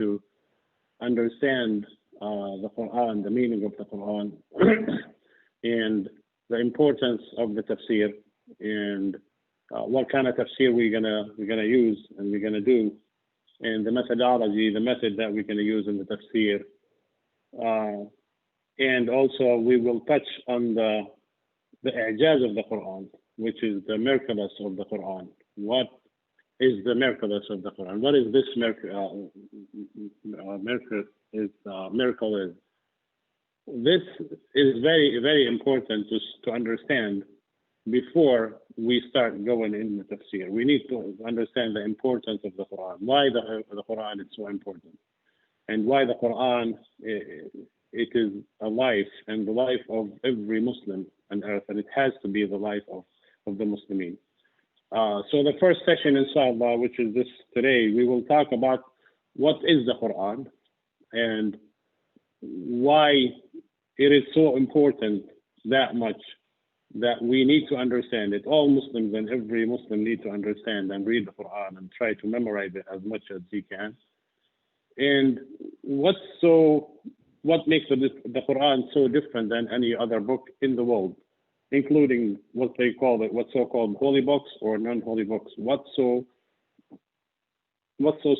to understand the Quran, the meaning of the Quran, and the importance of the tafsir, and what kind of tafsir we're gonna use and we're gonna do, and the methodology, the method that we're gonna use in the tafsir, and also we will touch on the i'jaz of the Quran, which is the miraculous of the Quran. What is the miraculous of the Quran? What is this miracle? Miracle is. This is very, very important to understand before we start going in the tafsir. We need to understand the importance of the Quran, why the Quran is so important, and why the Quran, it is a life, and the life of every Muslim on earth, and it has to be the life of the Muslimin. So the first session, inshallah, which is this today, we will talk about what is the Quran and why it is so important that much that we need to understand it. All Muslims and every Muslim need to understand and read the Quran and try to memorize it as much as he can. And what makes the Quran so different than any other book in the world, including what they call it, what's so-called holy books or non-holy books? What's so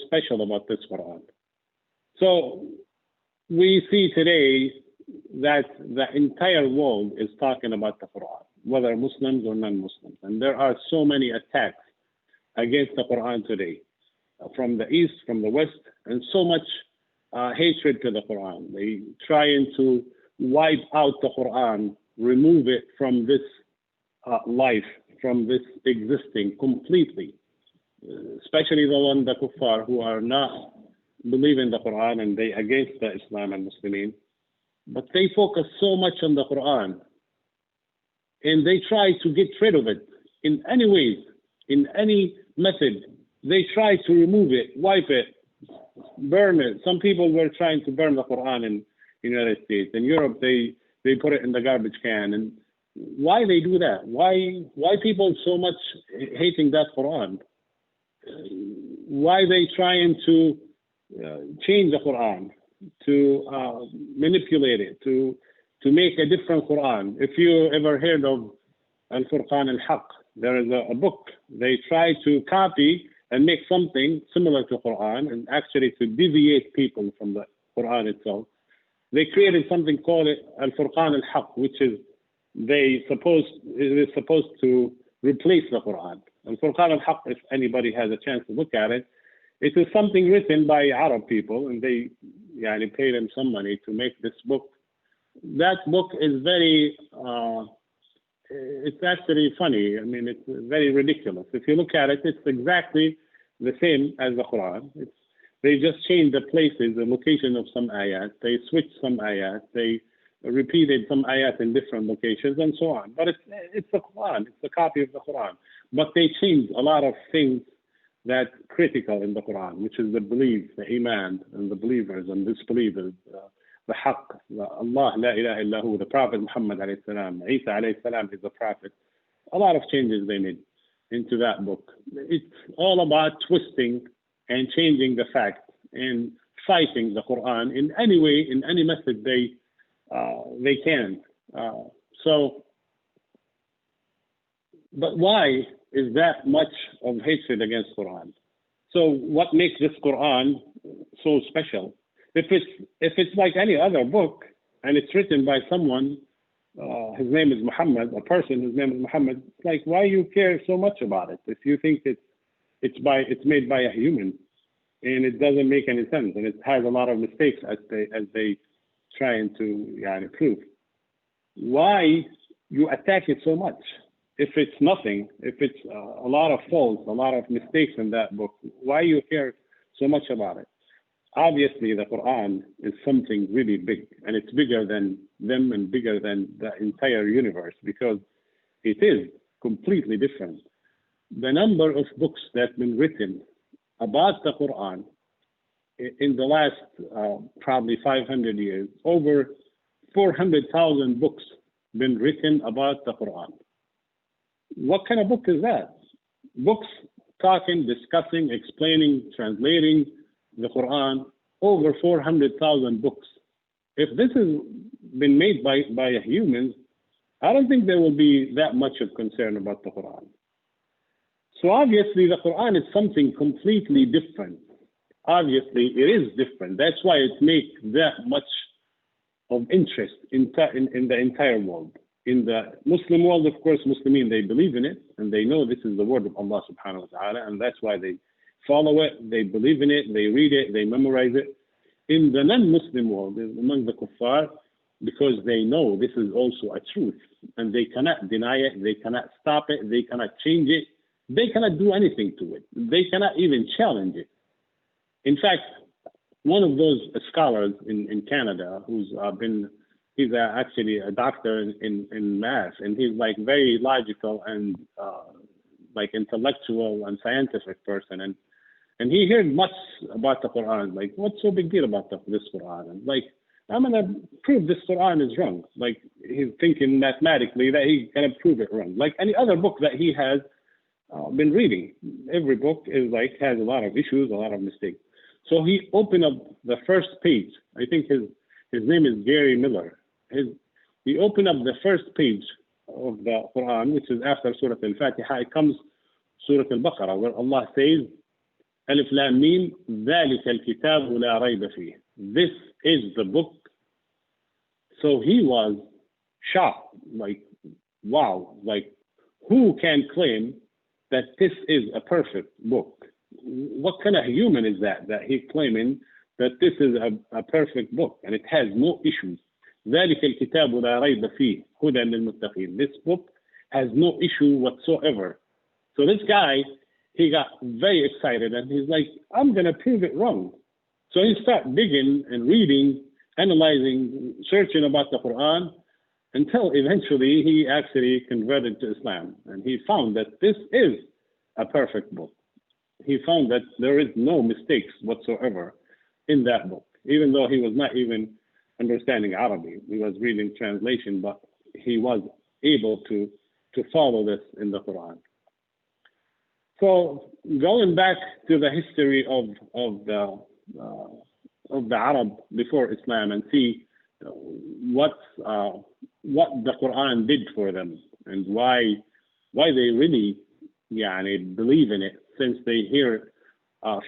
special about this Quran? So we see today that the entire world is talking about the Quran, whether Muslims or non-Muslims. And there are so many attacks against the Quran today, from the East, from the West, and so much hatred to the Quran. They trying to wipe out the Quran, remove it from this life, from this existing completely, especially the kuffar who are not believing the Quran and they against the Islam and Muslimin. But they focus so much on the Quran and they try to get rid of it in any ways, in any method. They try to remove it, wipe it, burn it. Some people were trying to burn the Quran in the United States. In Europe, they put it in the garbage can. And why they do that? Why people so much hating that Quran? Why they trying to change the Quran, to manipulate it, to make a different Quran? If you ever heard of Al-Furqan al-Haq, there is a book. They try to copy and make something similar to Quran and actually to deviate people from the Quran itself. They created something called Al-Furqan al-Haq, which is it is supposed to replace the Quran. Al-Furqan al-Haq, if anybody has a chance to look at it, it is something written by Arab people, and they pay them some money to make this book. That book is very, it's actually funny. I mean, it's very ridiculous. If you look at it, it's exactly the same as the Quran. They just changed the places, the location of some ayat. They switched some ayat. They repeated some ayat in different locations and so on. But it's the Quran. It's a copy of the Quran. But they changed a lot of things that's critical in the Quran, which is the belief, the iman, and the believers and disbelievers, the haqq, Allah, la ilaha illahu, the Prophet Muhammad alayhi salam, Isa alayhi salam is the Prophet. A lot of changes they made into that book. It's all about twisting and changing the facts and fighting the Quran in any way, in any method they can. But why is that much of hatred against Quran? So what makes this Quran so special? If it's like any other book and it's written by someone, his name is Muhammad, a person whose name is Muhammad, it's like, why you care so much about it if you think it's made by a human and it doesn't make any sense and it has a lot of mistakes as they trying to prove? Why you attack it so much? If it's nothing, if it's a lot of faults, a lot of mistakes in that book, why you care so much about it? Obviously, the Quran is something really big, and it's bigger than them and bigger than the entire universe because it is completely different. The number of books that have been written about the Quran in the last probably 500 years, over 400,000 books been written about the Quran. What kind of book is that? Books talking, discussing, explaining, translating the Quran over 400,000 books. If this has been made by humans, I don't think there will be that much of concern about the Quran. So obviously the Quran is something completely different. Obviously it is different. That's why it makes that much of interest in the entire world. In the Muslim world, of course, Muslimin, they believe in it and they know this is the word of Allah subhanahu wa ta'ala, and that's why they follow it, they believe in it, they read it, they memorize it. In the non-Muslim world, among the kuffar, because they know this is also a truth and they cannot deny it, they cannot stop it, they cannot change it, they cannot do anything to it. They cannot even challenge it. In fact, one of those scholars in Canada he's actually a doctor in math, and he's like very logical and like intellectual and scientific person. And he heard much about the Quran, like, what's so big deal about this Quran? And like, I'm going to prove this Quran is wrong. Like, he's thinking mathematically that he can prove it wrong. Like any other book that he has been reading. Every book is like, has a lot of issues, a lot of mistakes. So he opened up the first page. I think his name is Gary Miller. He opened up the first page of the Quran, which is after Surah Al-Fatiha. It comes Surah Al-Baqarah, where Allah says, Alif Lam Mim, ذَلِكَ الْكِتَابُ لَا رَيْبَ فِيهِ. This is the book. So he was shocked, like, wow, like, who can claim that this is a perfect book? What kind of human is that he's claiming that this is a perfect book and it has no issues? ذلك الكتاب لا ريب فيه هدى للمتقين. This book has no issue whatsoever. So this guy, he got very excited and he's like, I'm going to prove it wrong. So he started digging and reading, analyzing, searching about the Quran, until eventually he actually converted to Islam. And he found that this is a perfect book. He found that there is no mistakes whatsoever in that book, even though he was not even understanding Arabic. He was reading translation, but he was able to follow this in the Quran. So going back to the history of the Arab before Islam, and see what the Quran did for them and why they really believe in it, since they hear it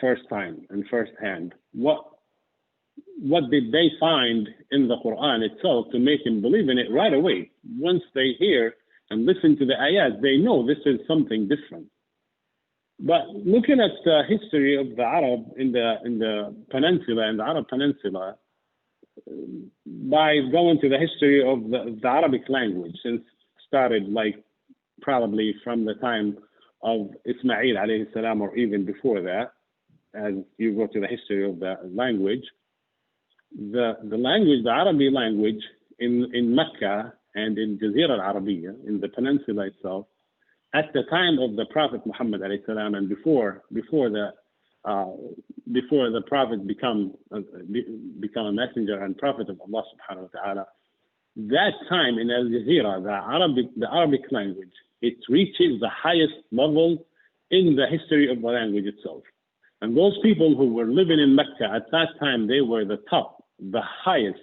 first time and first hand. What did they find in the Quran itself to make them believe in it right away? Once they hear and listen to the ayat, they know this is something different. But looking at the history of the Arab in the peninsula, in the Arab Peninsula, by going to the history of the Arabic language, since it started like probably from the time of Ismail alayhi salam, or even before that, as you go to the history of the language, the language, the Arabic language in Mecca and in Jazeera al-Arabiya, in the peninsula itself, at the time of the Prophet Muhammad alayhi salam, and before the Prophet become a messenger and prophet of Allah subhanahu wa ta'ala, that time in Al Jazeera, the Arabic language, it reaches the highest level in the history of the language itself. And those people who were living in Mecca at that time, they were the top, the highest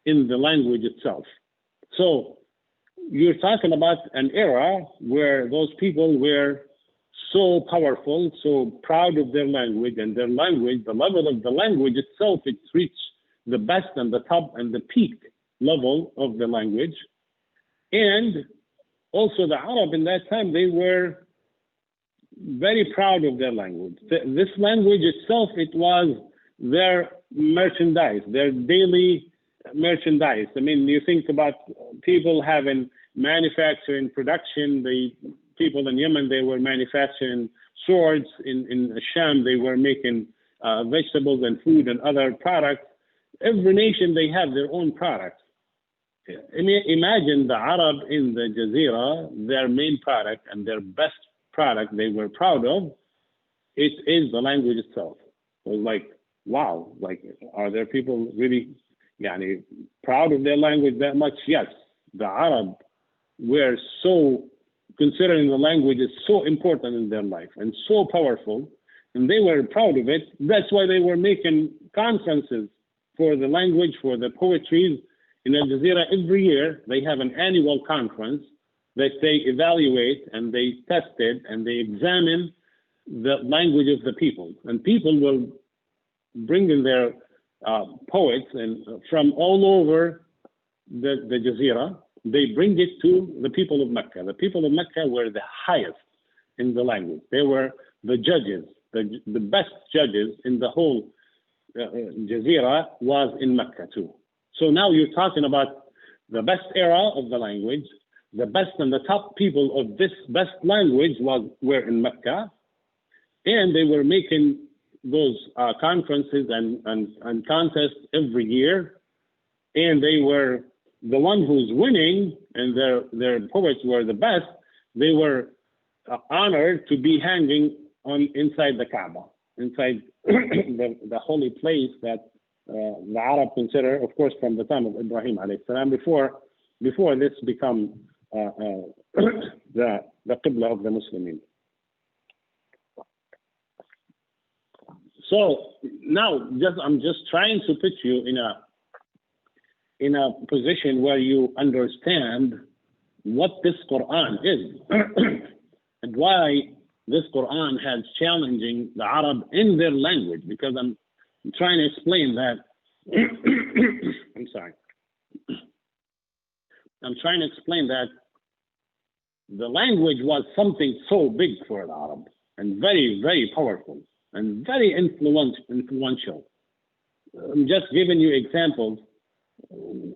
in the language itself. So you're talking about an era where those people were so powerful, so proud of their language, and their language, the level of the language itself, it's reached the best and the top and the peak level of the language. And also the Arab in that time, they were very proud of their language. This language itself, it was their merchandise, their daily merchandise. I mean, you think about people having manufacturing, production. The people in Yemen, they were manufacturing swords. In Sham, they were making vegetables and food and other products. Every nation, they have their own products. Imagine the Arab in the Jazeera, their main product and their best product they were proud of, it is the language itself. It was like, wow, like, are there people really proud of their language that much? Yes, the Arab were so, considering the language is so important in their life and so powerful, and they were proud of it. That's why they were making conferences for the language, for the poetry. In Al Jazeera, every year they have an annual conference that they evaluate and they test it and they examine the language of the people. And people will bring in their poets and from all over the Jazeera. They bring it to the people of Mecca. The people of Mecca were the highest in the language. They were the judges, the best judges in the whole Jazeera was in Mecca too. So now you're talking about the best era of the language. The best and the top people of this best language were in Mecca, and they were making those conferences and contests every year, and they were the one who's winning, and their poets were the best. They were honored to be hanging inside the Kaaba, inside the holy place that the Arab consider, of course, from the time of Ibrahim alayhi salam, before this become the Qibla of the Muslimin. So now, I'm just trying to put you in a position where you understand what this Quran is and why this Quran has challenging the Arab in their language, because I'm trying to explain that. I'm sorry. I'm trying to explain that the language was something so big for the Arab and very, very powerful and very influential. I'm just giving you examples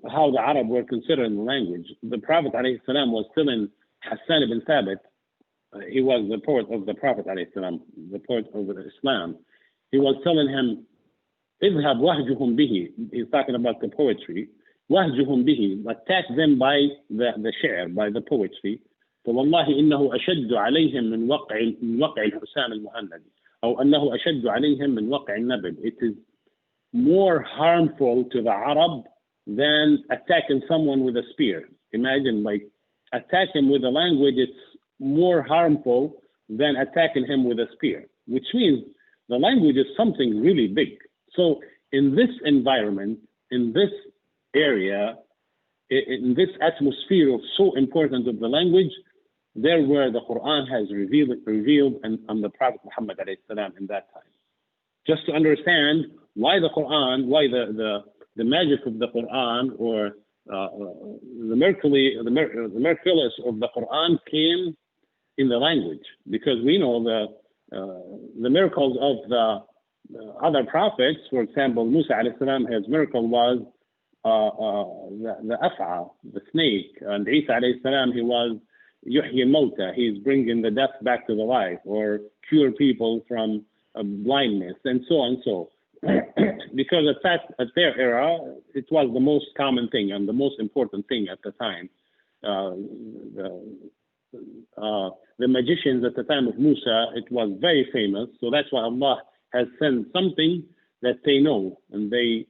how the Arab were considered in the language. The Prophet ﷺ was telling Hassan ibn Thabit, he was the poet of the Prophet ﷺ, the poet of Islam. He was telling him, اذهب وهجهم به. He's talking about the poetry. وهجهم به, attack them by the shi'r, by the poetry. فوالله إنه أشد عليهم من وقع الحسام المهند أو أنه أشد عليهم من وقع النبل. It is more harmful to the Arab than attacking someone with a spear. Imagine, like, attack him with a language, it's more harmful than attacking him with a spear, which means the language is something really big. So in this environment, in this area, in this atmosphere of so important of the language, there where the Quran has revealed and the Prophet Muhammad ﷺ in that time. Just to understand why the Quran, why the magic of the Quran, or the miraculous of the Quran came in the language, because we know the miracles of the other prophets. For example, Musa alayhi salam, his miracle was the af'a, the snake, and Isa alayhi salam, he was yuhyi mota, he's bringing the deaf back to the life, or cure people from blindness, and so on. So because at their era, it was the most common thing and the most important thing at the time. The magicians at the time of Musa, it was very famous. So that's why Allah has sent something that they know, and they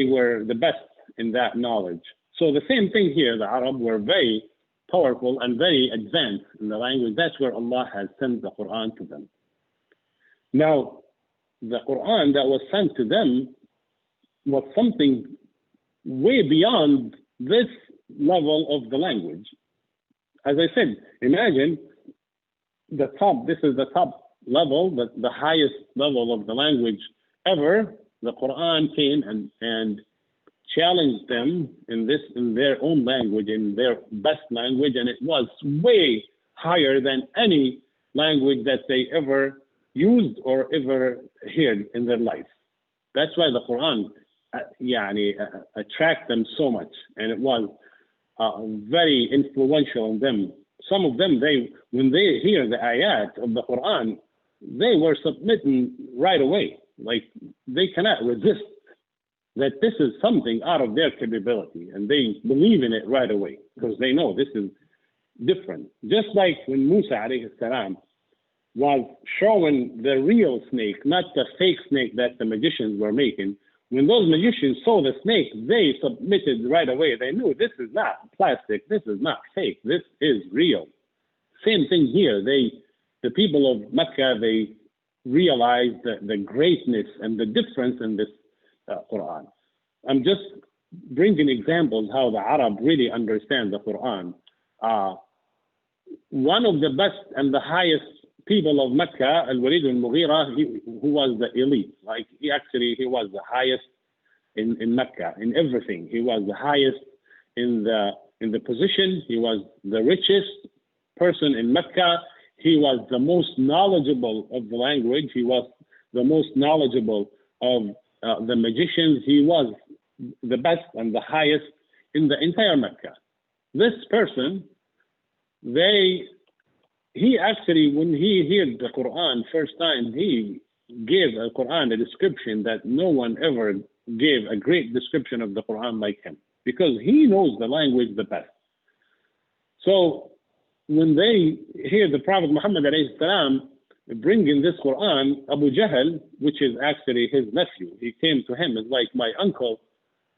were the best in that knowledge. So the same thing here, the Arab were very powerful and very advanced in the language. That's where Allah has sent the Quran to them. Now, the Quran that was sent to them was something way beyond this level of the language. As I said, imagine this is the top level, the highest level of the language ever. The Quran came and challenged them in their own language, in their best language, and it was way higher than any language that they ever used or ever heard in their life. That's why the Quran attracted them so much, and it was very influential on them. Some of them, when they hear the ayat of the Quran, they were submitting right away. Like, they cannot resist that this is something out of their capability, and they believe in it right away because they know this is different. Just like when Musa alayhi salam was showing the real snake, not the fake snake that the magicians were making. When those magicians saw the snake, they submitted right away. They knew this is not plastic, this is not fake, this is real. Same thing here. The people of Mecca, they realize the greatness and the difference in this Quran. I'm just bringing examples how the Arab really understand the Quran. One of the best and the highest people of Mecca, Al-Walid al-Mughira, who was the elite. Like he was the highest in Mecca, in everything. He was the highest in the position. He was the richest person in Mecca. He was the most knowledgeable of the language. He was the most knowledgeable of the magicians. He was the best and the highest in the entire Mecca. This person, he actually, when he heard the Quran first time, he gave the Quran a description that no one ever gave a great description of the Quran like him, because he knows the language the best. So when they hear the Prophet Muhammad alayhi salam bringing this Quran, Abu Jahl, which is actually his nephew, he came to him, is like, my uncle,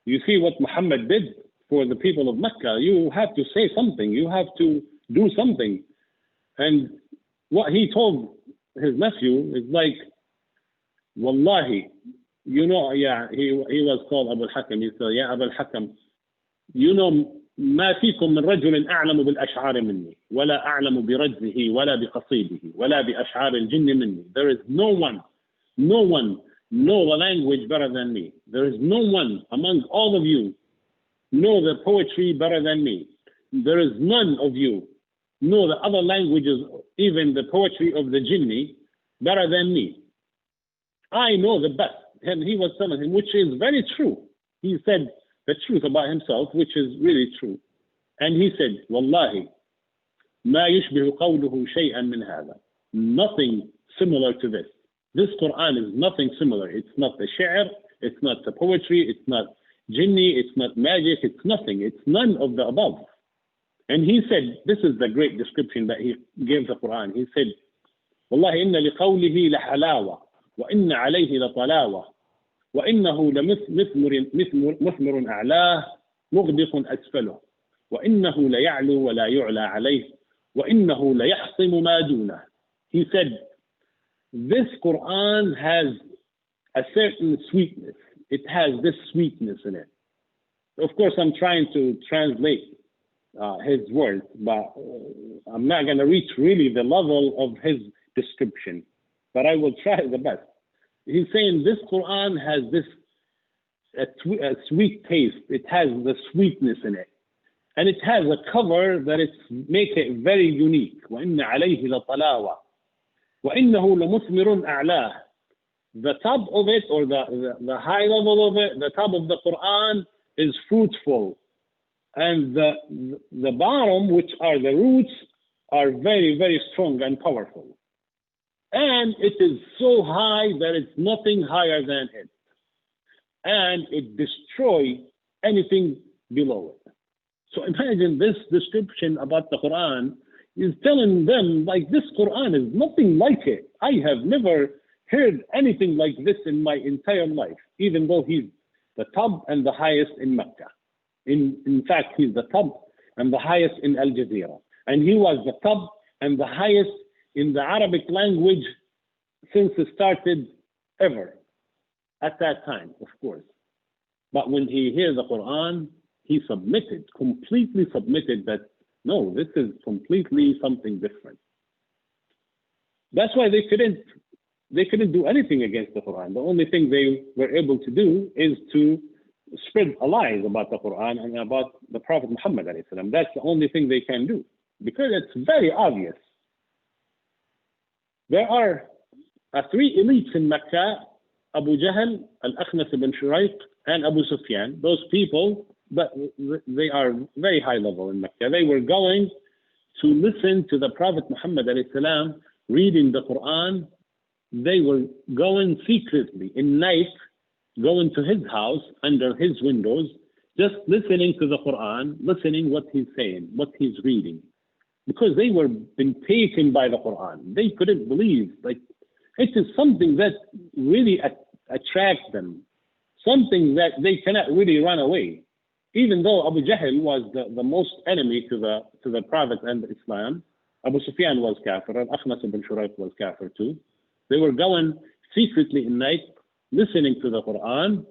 you see what Muhammad did for the people of Mecca. You have to say something. You have to do something. And what he told his nephew is like, Wallahi, you know, yeah, he was called Abu al-Hakam. He said, yeah, Abu al-Hakam, you know, ما فيكم من رجل أعلم بالأشعار مني ولا أعلم برجزه ولا بقصيده ولا بأشعار الجن مني. There is no one know the language better than me. There is no one among all of you know the poetry better than me. There is none of you know the other languages, even the poetry of the jinni, better than me. I know the best. And he was telling him, which is very true. He said the truth about himself, which is really true. And he said, Wallahi, ما يشبه قوله شيئا من هذا. Nothing similar to this. This Quran is nothing similar. It's not the shi'r, it's not the poetry, it's not jinni, it's not magic, it's nothing. It's none of the above. And he said, this is the great description that he gave the Quran. He said, والله إن لقوله لحلاوة وإن عليه لطلاوة وإنه لمثمر أعلاه مغدق أسفله وإنه ليعلو ولا يعلى عليه وإنه ليحطم ما دونه. He said, this Quran has a certain sweetness. It has this sweetness in it. Of course, I'm trying to translate his words, but I'm not going to reach really the level of his description, but I will try the best. He's saying this Quran has a sweet taste. It has the sweetness in it. And it has a cover that make it very unique. وَإِنَّ عَلَيْهِ لَطَلَاوَةً وَإِنَّهُ لَمُثْمِرٌ أَعْلَاهُ. The top of it, or the high level of it, the top of the Quran is fruitful. And the bottom, which are the roots, are very, very strong and powerful. And it is so high that it's nothing higher than it. And it destroys anything below it. So imagine this description about the Quran is telling them, like, this Quran is nothing like it. I have never heard anything like this in my entire life, even though he's the top and the highest in Mecca. In fact, he's the top and the highest in Al Jazeera. And he was the top and the highest in the Arabic language since it started ever, at that time, of course. But when he heard the Quran, he completely submitted that, no, this is completely something different. That's why they couldn't do anything against the Quran. The only thing they were able to do is to spread lies about the Quran and about the Prophet Muhammad alayhi salam. That's the only thing they can do, because it's very obvious. There are three elites in Mecca: Abu Jahl, Al-Akhnas ibn Shuraiq, and Abu Sufyan. Those people, but they are very high level in Mecca. They were going to listen to the Prophet Muhammad alayhi salam reading the Quran. They were going secretly in night, going to his house under his windows, just listening to the Quran, listening what he's saying, what he's reading, because they were been taken by the Quran. They couldn't believe, like, it is something that really attracts them, something that they cannot really run away. Even though Abu Jahl was the most enemy to the Prophet and Islam, Abu Sufyan was kafir, and Akhnas ibn Shuraiq was kafir too. They were going secretly at night, listening to the Quran,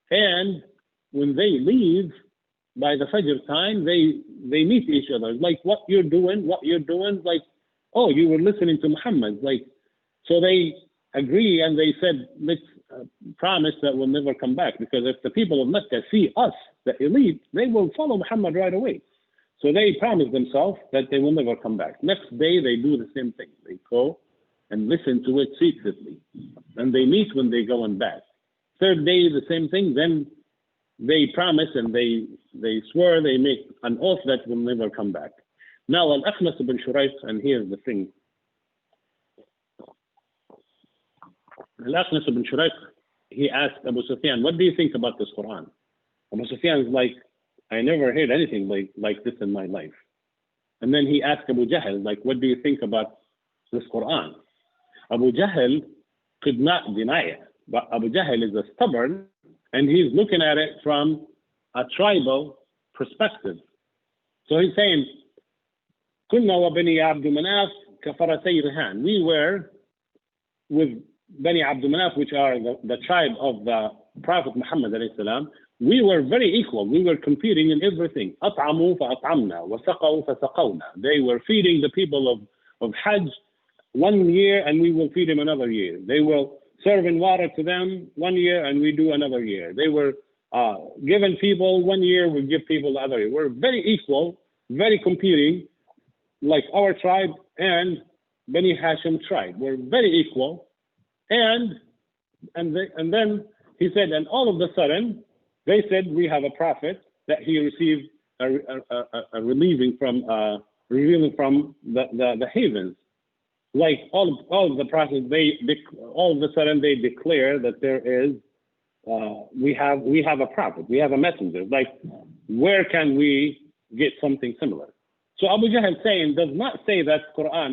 and when they leave, by the Fajr time, they meet each other. Like, what you're doing? Like, oh, you were listening to Muhammad. Like, so they agree and they said, let's promise that we'll never come back, because if the people of Mecca see us, the elite, they will follow Muhammad right away. So they promised themselves that they will never come back. Next day, they do the same thing. They go and listen to it secretly, and they meet when they go on back. Third day, the same thing. Then they promise and they swear, they make an oath that will never come back. Now, Al-Akhnas ibn Shurayh, and here's the thing. Al-Akhnas ibn Shurayh, he asked Abu Sufyan, what do you think about this Quran? Abu Sufyan is like, I never heard anything like this in my life. And then he asked Abu Jahl, like, what do you think about this Quran? Abu Jahl could not deny it, but Abu Jahl is a stubborn, and he's looking at it from a tribal perspective. So he's saying, كنا وبني عبد مناف كفرسي رهان. We were with Bani Abd Manaf, which are the tribe of the Prophet Muhammad alayhi salam. We were very equal. We were competing in everything. أطعموا فأطعمنا وسقوا فسقونا. They were feeding the people of Hajj 1 year, and we will feed them another year. They will serving water to them 1 year, and we do another year. They were giving people 1 year, we give people the other year. We're very equal, very competing, like our tribe and Bani Hashim tribe. We're very equal. And then he said, and all of a sudden, they said, we have a prophet that he received a revealing from the heavens. Like all of the prophets, all of a sudden they declare that there is, we have a prophet, we have a messenger. Like, where can we get something similar? So Abu Jahl does not say that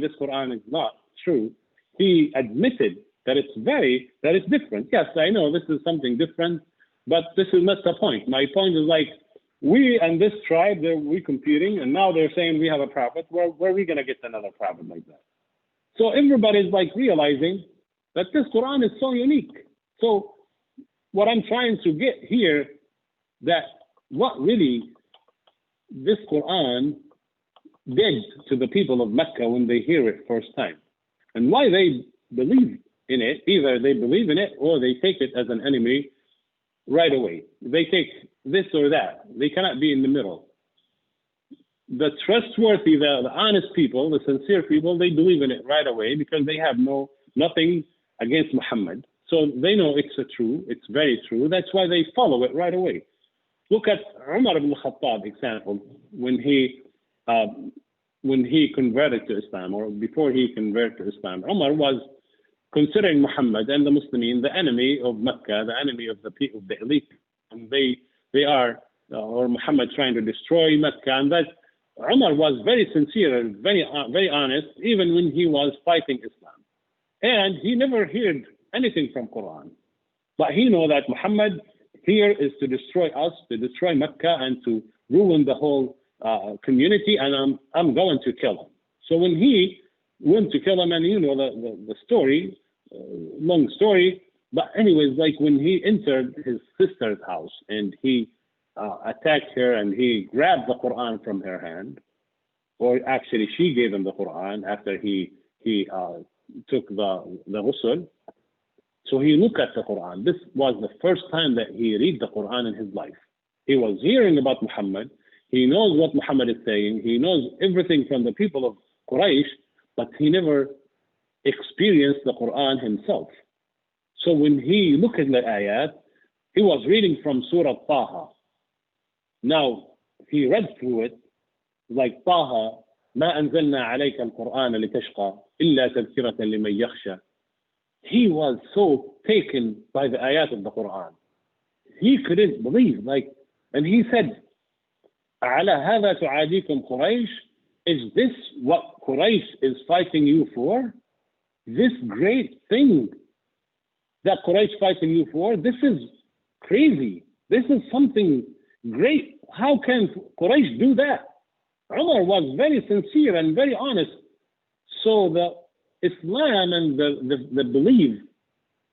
this Quran is not true. He admitted that it's different. Yes, I know this is something different, but this is not the point. My point is, like, we and this tribe, we're competing, and now they're saying we have a prophet. Where are we going to get another prophet like that? So everybody's like realizing that this Quran is so unique. So what I'm trying to get here, that what really this Quran did to the people of Mecca when they hear it first time, and why they believe in it. Either they believe in it or they take it as an enemy right away. They take this or that. They cannot be in the middle. The trustworthy, the honest people, the sincere people, they believe in it right away because they have nothing against Muhammad. So they know it's true, it's very true. That's why they follow it right away. Look at Umar ibn Khattab example, when he converted to Islam, or before he converted to Islam. Umar was considering Muhammad and the Muslimin the enemy of Mecca, the enemy of the people, the elite, and they are, or Muhammad trying to destroy Mecca, and that Umar was very sincere and very honest, even when he was fighting Islam, and he never heard anything from Quran, but he know that Muhammad here is to destroy us, to destroy Mecca, and to ruin the whole community, and I'm going to kill him. So when he went to kill him, and you know the story, long story, but anyways, like when he entered his sister's house and he attacked her and he grabbed the Quran from her hand, or actually she gave him the Quran after he took the ghusl. So he looked at the Quran. This was the first time that he read the Quran in his life. He was hearing about Muhammad. He knows what Muhammad is saying. He knows everything from the people of Quraysh, but he never experienced the Quran himself. So when he looked at the ayat, he was reading from Surah Taha. Now, he read through it, like Taha, ما أنزلنا عليك القرآن لتشقى إلا تذكرة لمن يخشى. He was so taken by the ayat of the Quran. He couldn't believe, and he said, على هذا تعاديكم قريش? Is this what Quraysh is fighting you for? This great thing that Quraysh fighting you for? This is crazy. This is something great. How can Quraysh do that? Umar was very sincere and very honest. So Islam and the belief,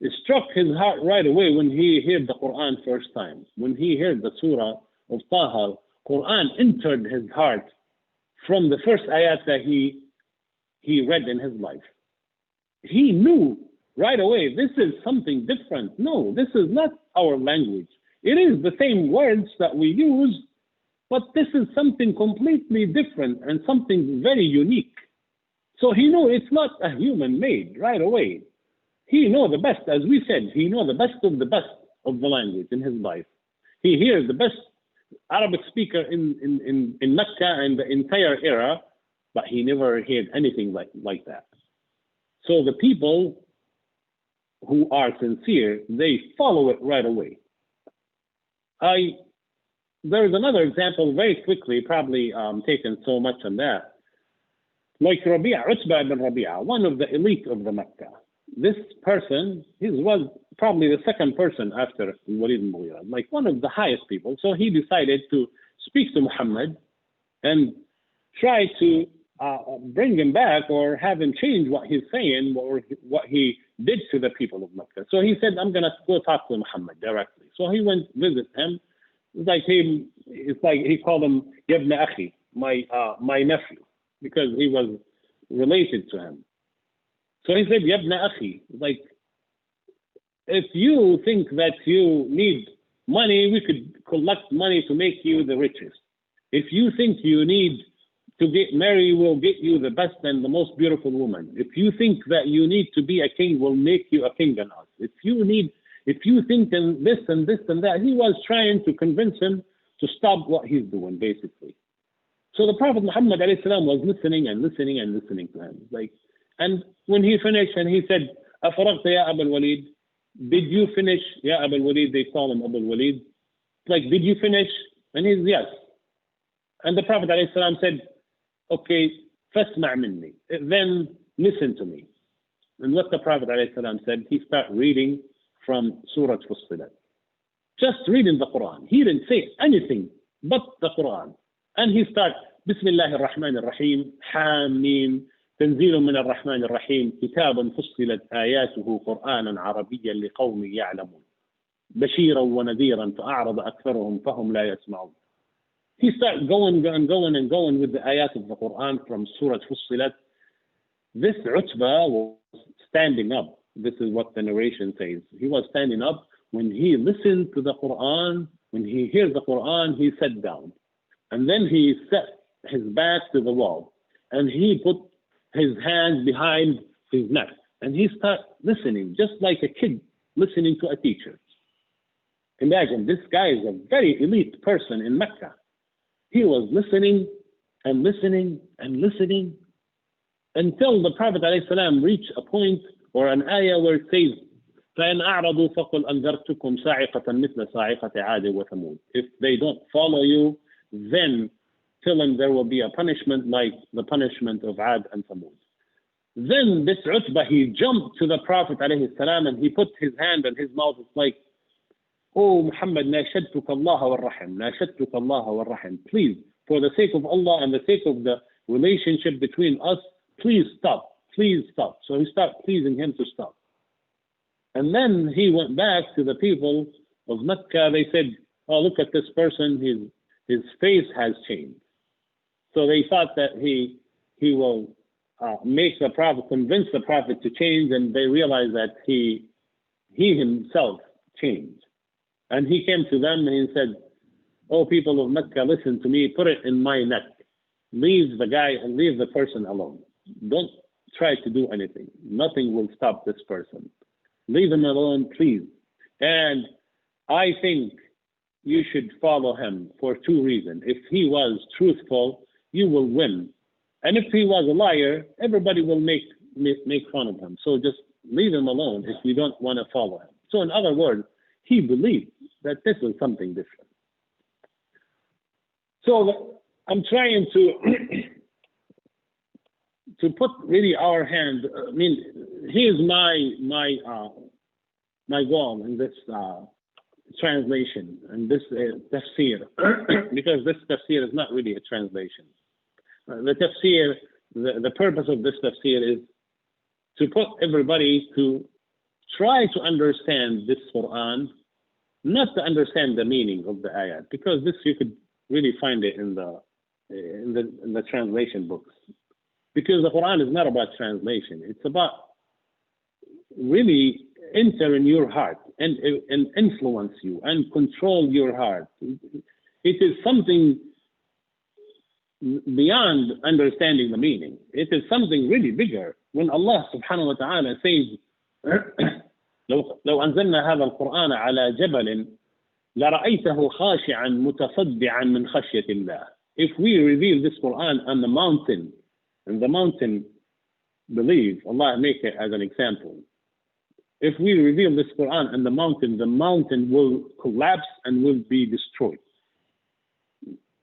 it struck his heart right away when he heard the Quran first time. When he heard the surah of Taha, Quran entered his heart from the first ayat that he read in his life. He knew right away, this is something different. No, this is not our language. It is the same words that we use, but this is something completely different and something very unique. So he knew it's not a human made right away. He know the best, as we said, he know the best of the language in his life. He hears the best Arabic speaker in Mecca and the entire era, but he never heard anything like that. So the people who are sincere, they follow it right away. There's another example very quickly, probably taken so much on that. Like Utbah ibn Rabi'a, one of the elite of the Mecca. This person, he was probably the second person after Walid ibn Mughira, like one of the highest people. So he decided to speak to Muhammad and try to bring him back or have him change what he's saying or what he did to the people of Mecca. So he said, I'm going to go talk to Muhammad directly. So he went visit him. It's like he called him Yabna Akhi, my nephew, because he was related to him. So he said, Yabna Akhi, like, if you think that you need money, we could collect money to make you the richest. If you think you need to get married, we'll get you the best and the most beautiful woman. If you think that you need to be a king, we'll make you a king on us. If you think in this and this and that, he was trying to convince him to stop what he's doing, basically. So the Prophet Muhammad alayhi salam was listening and listening and listening to him. And when he finished and he said, Afaraqta ya Abul Walid, did you finish? Ya Abul Walid, they call him Abul Walid. Like, did you finish? And he's, yes. And the Prophet alayhi salam said, okay, fasma' minni, then listen to me. And what the Prophet alayhi salam said, he started reading from Surah Fussilat. Just reading the Quran. He didn't say anything but the Quran. And he started, Bismillah ar-Rahman ar-Rahim, Hamim, تنزيل من الرحمن الرحيم كتاب فصلت آياته قرآنا عربيا لقوم يعلمون بشيرا ونذيرا فأعرض أكثرهم فهم لا يسمعون. He started going and going and going with the ayat of the Quran from Surah Fussilat. This Utbah was standing up. This is what the narration says. He was standing up when he listened to the Quran. When he heard the Quran, he sat down. And then he set his back to the wall. And he put his hands behind his neck. And he started listening, just like a kid listening to a teacher. Imagine, this guy is a very elite person in Mecca. He was listening and listening and listening until the Prophet ﷺ reached a point or an ayah where it says, فَإِنْ أَعْرَضُوا فَقُلْ أَنذَرْتُكُمْ صَاعِقَةً مِثْلَ صَاعِقَةِ عَادٍ وَثَمُودَ. If they don't follow you, then tell them there will be a punishment like the punishment of Ad and Thamud. Then this Utbah, he jumped to the Prophet ﷺ and he put his hand on his mouth. It's like, oh Muhammad, nashadtuka Allah wa rahim, nashadtuka Allah wa rahim. Please, for the sake of Allah and the sake of the relationship between us, please stop, please stop. So he started pleasing him to stop. And then he went back to the people of Mecca. They said, oh, look at this person, his face has changed. So they thought that he will make the Prophet, convince the Prophet to change, and they realized that he himself changed. And he came to them and he said, oh, people of Mecca, listen to me, put it in my neck. Leave the guy and leave the person alone. Don't try to do anything. Nothing will stop this person. Leave him alone, please. And I think you should follow him for two reasons. If he was truthful, you will win. And if he was a liar, everybody will make fun of him. So just leave him alone if you don't want to follow him. So in other words, he believed that this was something different. So I'm trying to put really our hand. I mean, here's my goal in this translation and this tafsir, because this tafsir is not really a translation. The tafsir, the purpose of this tafsir is to put everybody to try to understand this Quran, not to understand the meaning of the ayat, because this you could really find it in the translation books. Because the Quran is not about translation; it's about really enter in your heart and influence you and control your heart. It is something beyond understanding the meaning. It is something really bigger. When Allah subhanahu wa ta'ala says, لو أنزلنا هذا القرآن على جبل لرأيته خاشعا متصدعا من خشية الله. If we reveal this Quran on the mountain, and the mountain, believe, Allah make it as an example. If we reveal this Quran on the mountain will collapse and will be destroyed.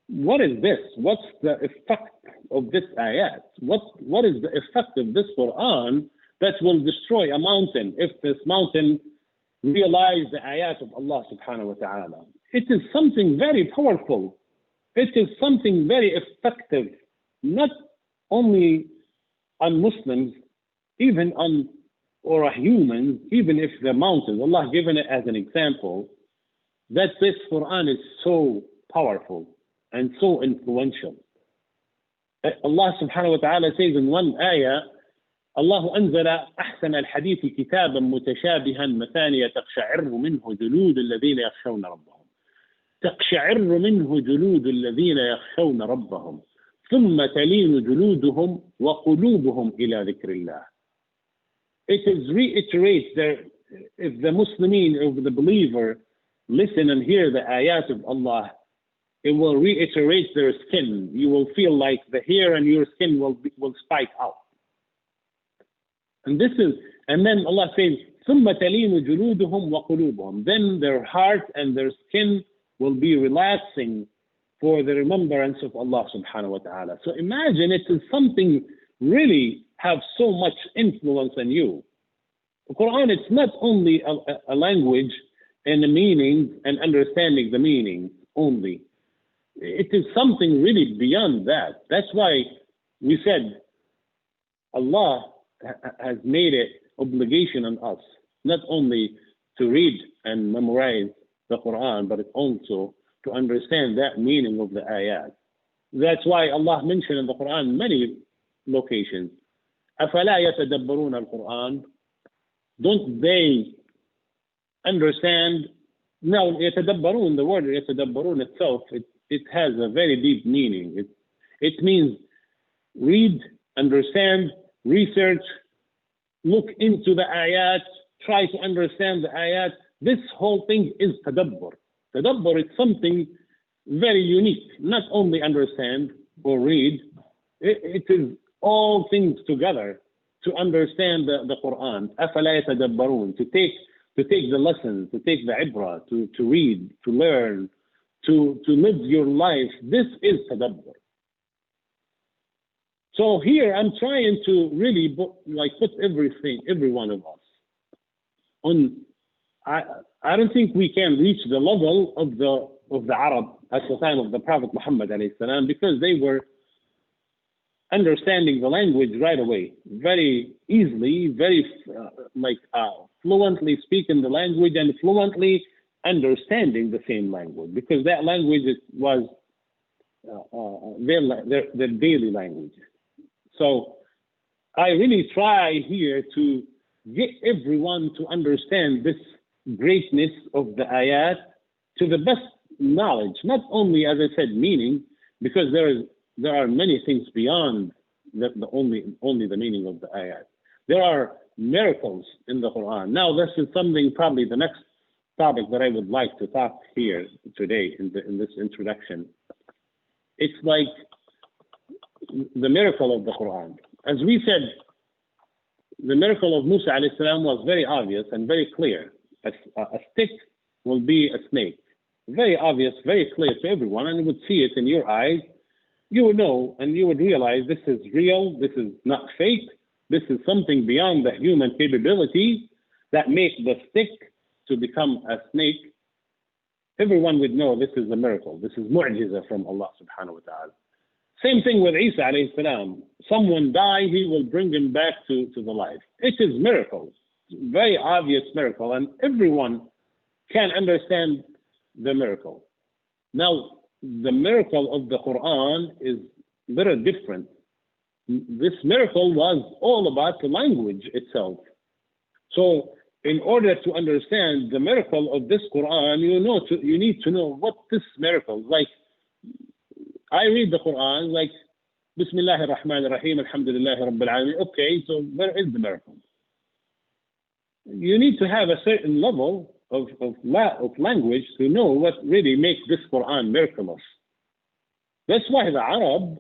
What is this? What's the effect of this ayat? What is the effect of this Quran that will destroy a mountain if this mountain realize the ayat of Allah subhanahu wa ta'ala? It is something very powerful. It is something very effective, not only on Muslims, even on or humans, even if the mountains, Allah given it as an example, that this Quran is so powerful and so influential. Allah subhanahu wa ta'ala says in one ayah, الله أنزل أحسن الحديث كتابا متشابها مثانية تقشعر منه جلود الذين يخشون ربهم. تقشعر منه جلود الذين يخشون ربهم ثم تلين جلودهم وقلوبهم إلى ذكر الله. It is reiterates that if the Muslimin, if the believer listen and hear the ayat of Allah, it will reiterate their skin. You will feel like the hair and your skin will spike out. And then Allah says, ثم تلين جلودهم وقلوبهم. Then their heart and their skin will be relaxing for the remembrance of Allah subhanahu wa ta'ala. So imagine it is something really have so much influence on you. The Quran, it's not only a language and a meaning and understanding the meaning only. It is something really beyond that. That's why we said Allah has made it obligation on us, not only to read and memorize the Quran, but also to understand that meaning of the ayat. That's why Allah mentioned in the Quran many locations, أَفَلَا يَتَدَبَّرُونَ الْقُرْآنَ. Don't they understand? Now, يتدبرون, the word يتدبرون itself, it has a very deep meaning. It means read, understand, research, look into the ayat, try to understand the ayat. This whole thing is tadabbur. Tadabbur is something very unique. Not only understand or read, it is all things together to understand the Quran. أَفَلَا يَتَدَبَّرُونَ. To take the lessons, to take the ibrah, to read, to learn, to live your life. This is tadabbur. So here I'm trying to really put every one of us on. I don't think we can reach the level of the Arab at the time of the Prophet Muhammad alayhi salam, because they were understanding the language right away, very easily, very fluently speaking the language and fluently understanding the same language, because that language was their daily language. So I really try here to get everyone to understand this greatness of the ayat to the best knowledge, not only, as I said, meaning, because there are many things beyond only the meaning of the ayat. There are miracles in the Quran. Now, this is something, probably the next topic that I would like to talk here today in this introduction. It's like the miracle of the Quran. As we said, the miracle of Musa alayhi salam was very obvious and very clear. A stick will be a snake. Very obvious, very clear to everyone, and you would see it in your eyes. You would know and you would realize this is real, this is not fake, this is something beyond the human capability that makes the stick to become a snake. Everyone would know this is a miracle. This is mu'jiza from Allah subhanahu wa ta'ala. Same thing with Isa alayhi salam. Someone die, he will bring him back to the life. It is miracle, very obvious miracle, and everyone can understand the miracle. Now, the miracle of the Quran is very different. This miracle was all about the language itself. So, in order to understand the miracle of this Quran, you need to know what this miracle. Like, I read the Quran like Bismillahir Rahmanir Rahim, Alhamdulillahi Rabbil Alameen. Okay, so where is the miracle? You need to have a certain level of language to know what really makes this Quran miraculous. That's why the Arab,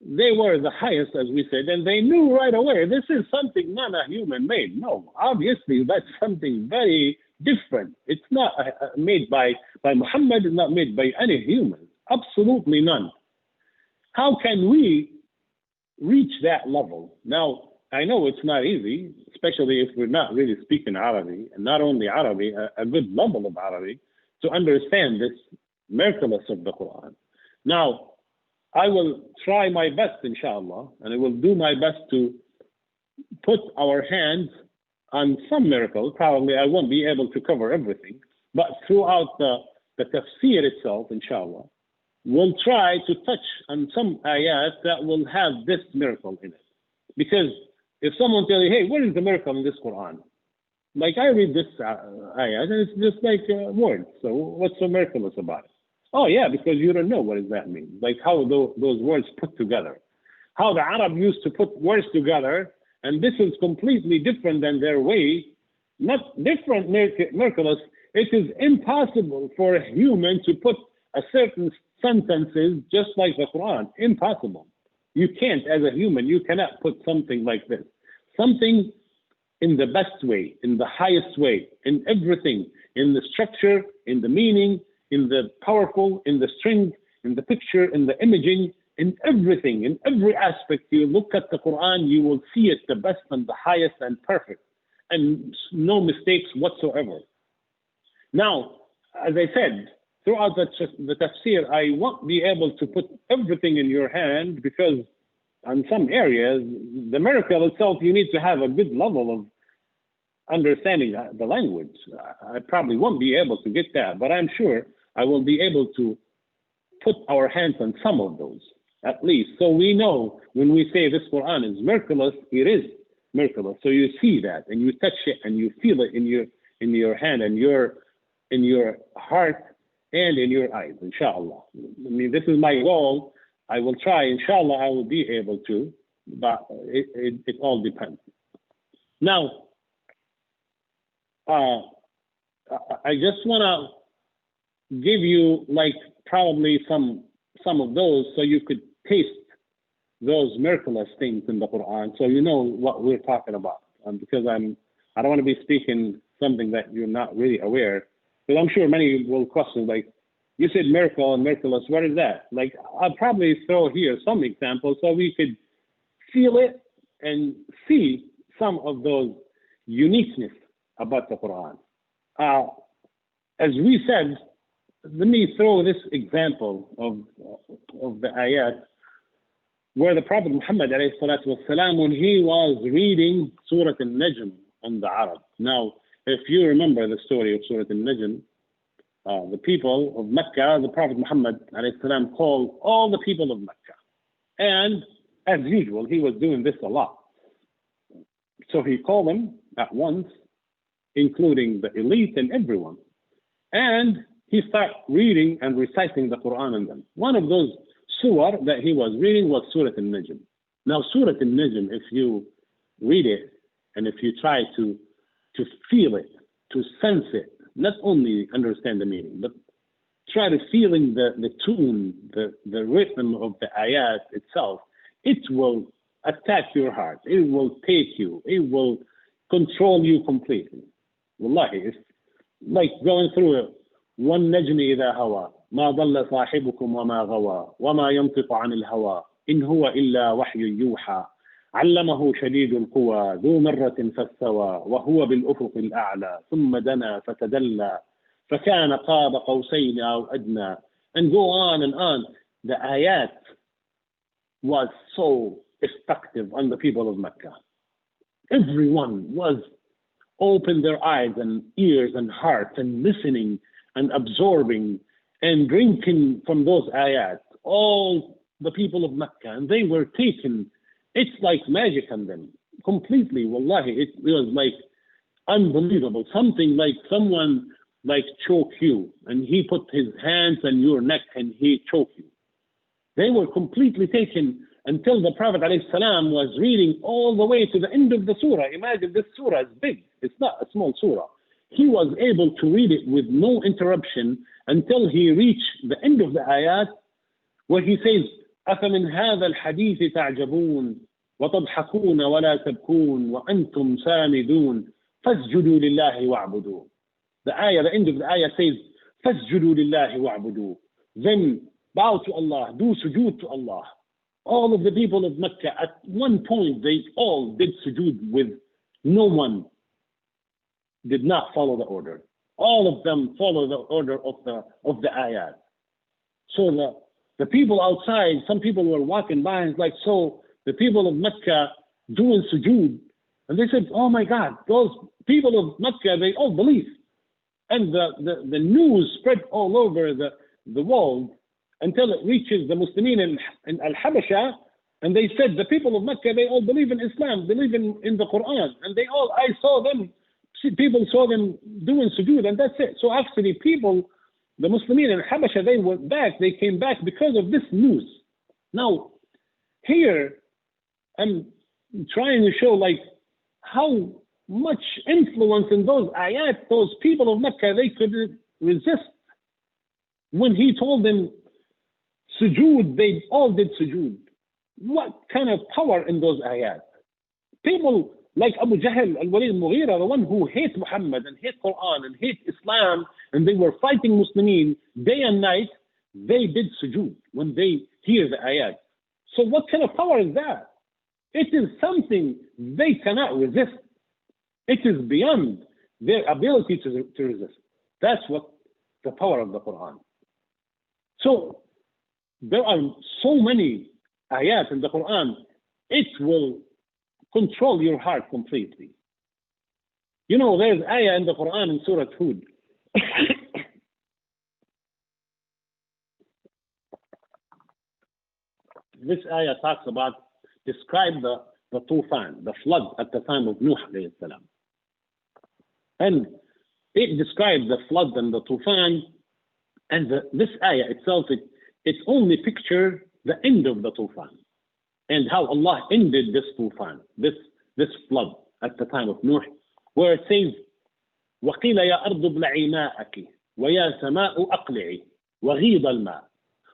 they were the highest, as we said, and they knew right away this is something not a human made. No, obviously that's something very different. It's not made by Muhammad. It's not made by any human. Absolutely none. How can we reach that level? Now, I know it's not easy, especially if we're not really speaking Arabic, and not only Arabic, a good level of Arabic, to understand this miraculous of the Quran. Now, I will try my best, inshallah, and I will do my best to put our hands on some miracle. Probably I won't be able to cover everything, but throughout the tafsir itself, inshallah, we'll try to touch on some ayat that will have this miracle in it. Because if someone tells you, hey, what is the miracle in this Quran? Like I read this ayat and it's just like words. So what's so miraculous about it? Oh yeah, because you don't know what does that mean. Like how those words put together. How the Arab used to put words together, and this is completely different than their way. Not different, miraculous. It is impossible for a human to put a certain sentences just like the Quran. Impossible. You can't, as a human, you cannot put something like this. Something in the best way, in the highest way, in everything, in the structure, in the meaning, in the powerful, in the strength, in the picture, in the imaging, in everything, in every aspect. You look at the Quran, you will see it the best and the highest and perfect, and no mistakes whatsoever. Now, as I said, throughout the tafsir, I won't be able to put everything in your hand because on some areas, the miracle itself, you need to have a good level of understanding the language. I probably won't be able to get that, but I'm sure I will be able to put our hands on some of those, at least. So we know when we say this Quran is miraculous, it is miraculous. So you see that and you touch it and you feel it in your hand and in your heart and in your eyes, inshallah. I mean, this is my goal. I will try, inshallah, I will be able to, but it all depends. Now, I just want to give you like probably some of those so you could taste those miraculous things in the Quran, so you know what we're talking about. Because I don't want to be speaking something that you're not really aware. Because I'm sure many will question, like, you said miracle and miraculous, what is that? Like, I'll probably throw here some examples so we could feel it and see some of those uniqueness about the Quran. As we said, let me throw this example of the ayat where the Prophet Muhammad والسلام, when he was reading Surah Al-Najm on the Arab. Now, if you remember the story of Surah Al-Najm, the people of Mecca, the Prophet Muhammad والسلام, called all the people of Mecca. And as usual, he was doing this a lot. So he called them at once, including the elite and everyone. And he started reading and reciting the Quran on them. One of those surah that he was reading was Surah Al-Najm. Now, Surah Al-Najm, if you read it and if you try to feel it, to sense it, not only understand the meaning, but try to feeling the tune, the rhythm of the ayat itself, it will attack your heart. It will take you. It will control you completely. Wallahi, it's like going through it. وَالنَّجْمِ إِذَا هَوَى مَا ضَلَّ صَاحِبُكُمْ وَمَا غَوَى وَمَا يَنطِقُ عَنِ الْهَوَى إِنْ هُوَ إِلَّا وَحْيٌ يُوحَى علمه شديد القوى ذو مرة فاستوى وهو بالأفق الأعلى ثم دنا فتدلى فكان قاب قوسين أو أدنى. And go on and on. The ayat was so effective on the people of Mecca. Everyone was open their eyes and ears and hearts and listening and absorbing and drinking from those ayat. All the people of Mecca, and they were taken. It's like magic on them completely. Wallahi, it was like unbelievable. Something like someone like choke you, and he put his hands on your neck and he choked you. They were completely taken until the Prophet ﷺ was reading all the way to the end of the surah. Imagine this surah is big. It's not a small surah. He was able to read it with no interruption until he reached the end of the ayat where he says, أَفَمِنْ هَذَا الْحَدِيثِ تَعْجَبُونَ وَتَضْحَكُونَ وَلَا تَبْكُونَ وَأَنْتُمْ سَامِدُونَ فَاسْجُدُوا لِلَّهِ وَاعْبُدُوا. The end of the ayah says, فَاسْجُدُوا لِلَّهِ وَاعْبُدُوا. Then bow to Allah, do sujood to Allah. All of the people of Mecca, at one point, they all did sujood with no one did not follow the order. All of them follow the order of the ayat. So the people outside, some people were walking by and it's like, so the people of Mecca doing sujood. And they said, oh my God, those people of Mecca, they all believe. And the news spread all over the world until it reaches the Muslimin in Al-Habasha. And they said, the people of Mecca, they all believe in Islam, believe in the Quran. And I saw them, people saw them doing sujood, and that's it. So actually people, the Muslimin in Habasha, they went back, they came back because of this news. Now, here, I'm trying to show like how much influence in those ayat, those people of Mecca, they could resist. When he told them sujood, they all did sujood. What kind of power in those ayat? People like Abu Jahl, Al-Walid al-Mughira, the one who hate Muhammad and hate Quran and hate Islam, and they were fighting Muslimin day and night, they did sujood when they hear the ayat. So what kind of power is that? It is something they cannot resist. It is beyond their ability to resist. That's what the power of the Quran. So there are so many ayat in the Quran, it will control your heart completely. You know, there's ayah in the Quran in Surah Hud. This ayah talks about, describe the tufan, the flood at the time of Nuh alayhi salam. And it describes the flood and the tufan, and this ayah itself, it only picture the end of the tufan and how Allah ended this tufan, this flood at the time of Nuh, where it says, وَقِيلَ يَا أَرْضُ ابْلَعِي مَاءَكِ وَيَا سَمَاءُ أَقْلِعِي وَغِيضَ الْمَاءُ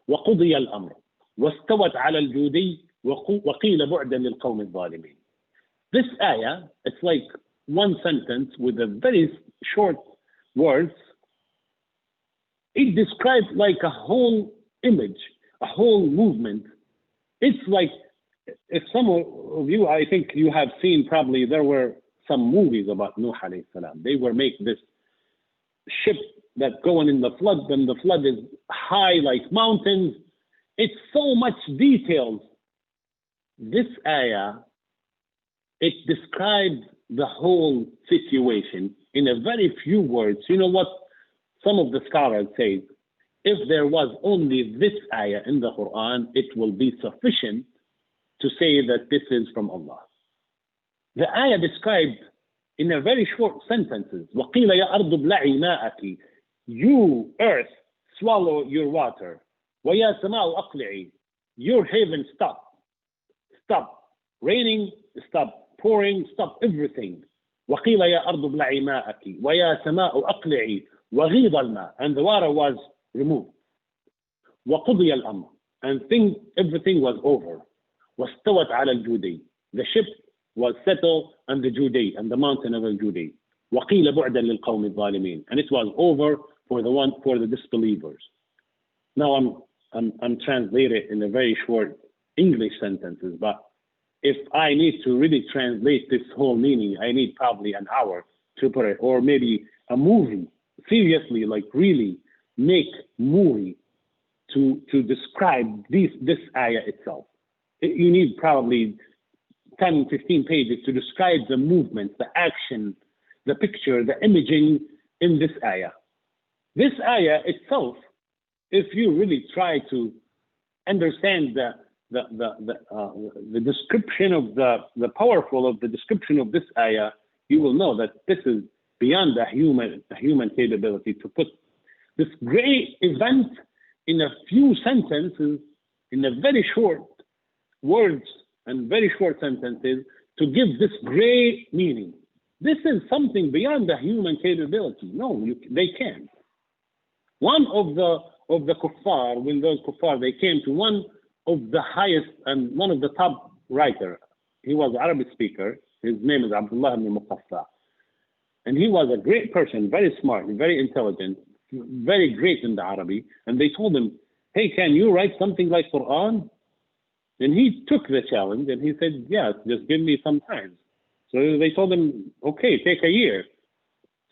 وَقُضِيَ الْأَمْرُ وَاسْتَوَتْ عَلَى الْجُودِيِّ وَقِيلَ بُعْدًا لِلْقَوْمِ الظَّالِمِينَ. This ayah, it's like one sentence with a very short words. It describes like a whole image, a whole movement. It's like, if some of you, I think you have seen probably, there were some movies about Nuh alayhi salam. They were make this ship that going in the flood, and the flood is high like mountains. It's so much details. This ayah, it describes the whole situation in a very few words. You know what some of the scholars say? If there was only this ayah in the Quran, it will be sufficient to say that this is from Allah. The ayah described in a very short sentences. وَقِيلَ يَا أَرْضُ ابْلَعِي مَاءَكِ. You, earth, swallow your water. وَيَا سَمَاءُ أَقْلِعِي. Your heaven, stop. Stop raining, stop pouring, stop everything. وَقِيلَ يَا أَرْضُ ابْلَعِي مَاءَكِ وَيَا سَمَاءُ أَقْلِعِي وَغِيضَ الْمَاءُ. And the water was removed. وَقُضِيَ الْأَمْرُ. And everything was over. وَاسْتَوَتْ عَلَى الْجُودِيِّ. The ship was settled on the Judi, and the mountain of Al-Judi. وَقِيلَ بُعْدًا لِلْقَوْمِ الظَّالِمِينَ. And it was over for the disbelievers. Now I'm translating in a very short English sentences, but if I need to really translate this whole meaning, I need probably an hour to put it, or maybe a movie. Seriously, like really make movie to describe this ayah itself. You need probably 10, 15 pages to describe the movement, the action, the picture, the imaging in this ayah. This ayah itself, if you really try to understand the description of the powerful of the description of this ayah, you will know that this is beyond the human capability to put this great event in a few sentences, in a very short words and very short sentences, to give this great meaning. This is something beyond the human capability. No, they can't. One of the kuffar, when those kuffar, they came to one of the highest and one of the top writer. He was an Arabic speaker. His name is Abdullah ibn Muqaffa. And he was a great person, very smart, very intelligent, very great in the Arabic. And they told him, hey, can you write something like Quran? And he took the challenge and he said, yes, just give me some time. So they told him, okay, take a year.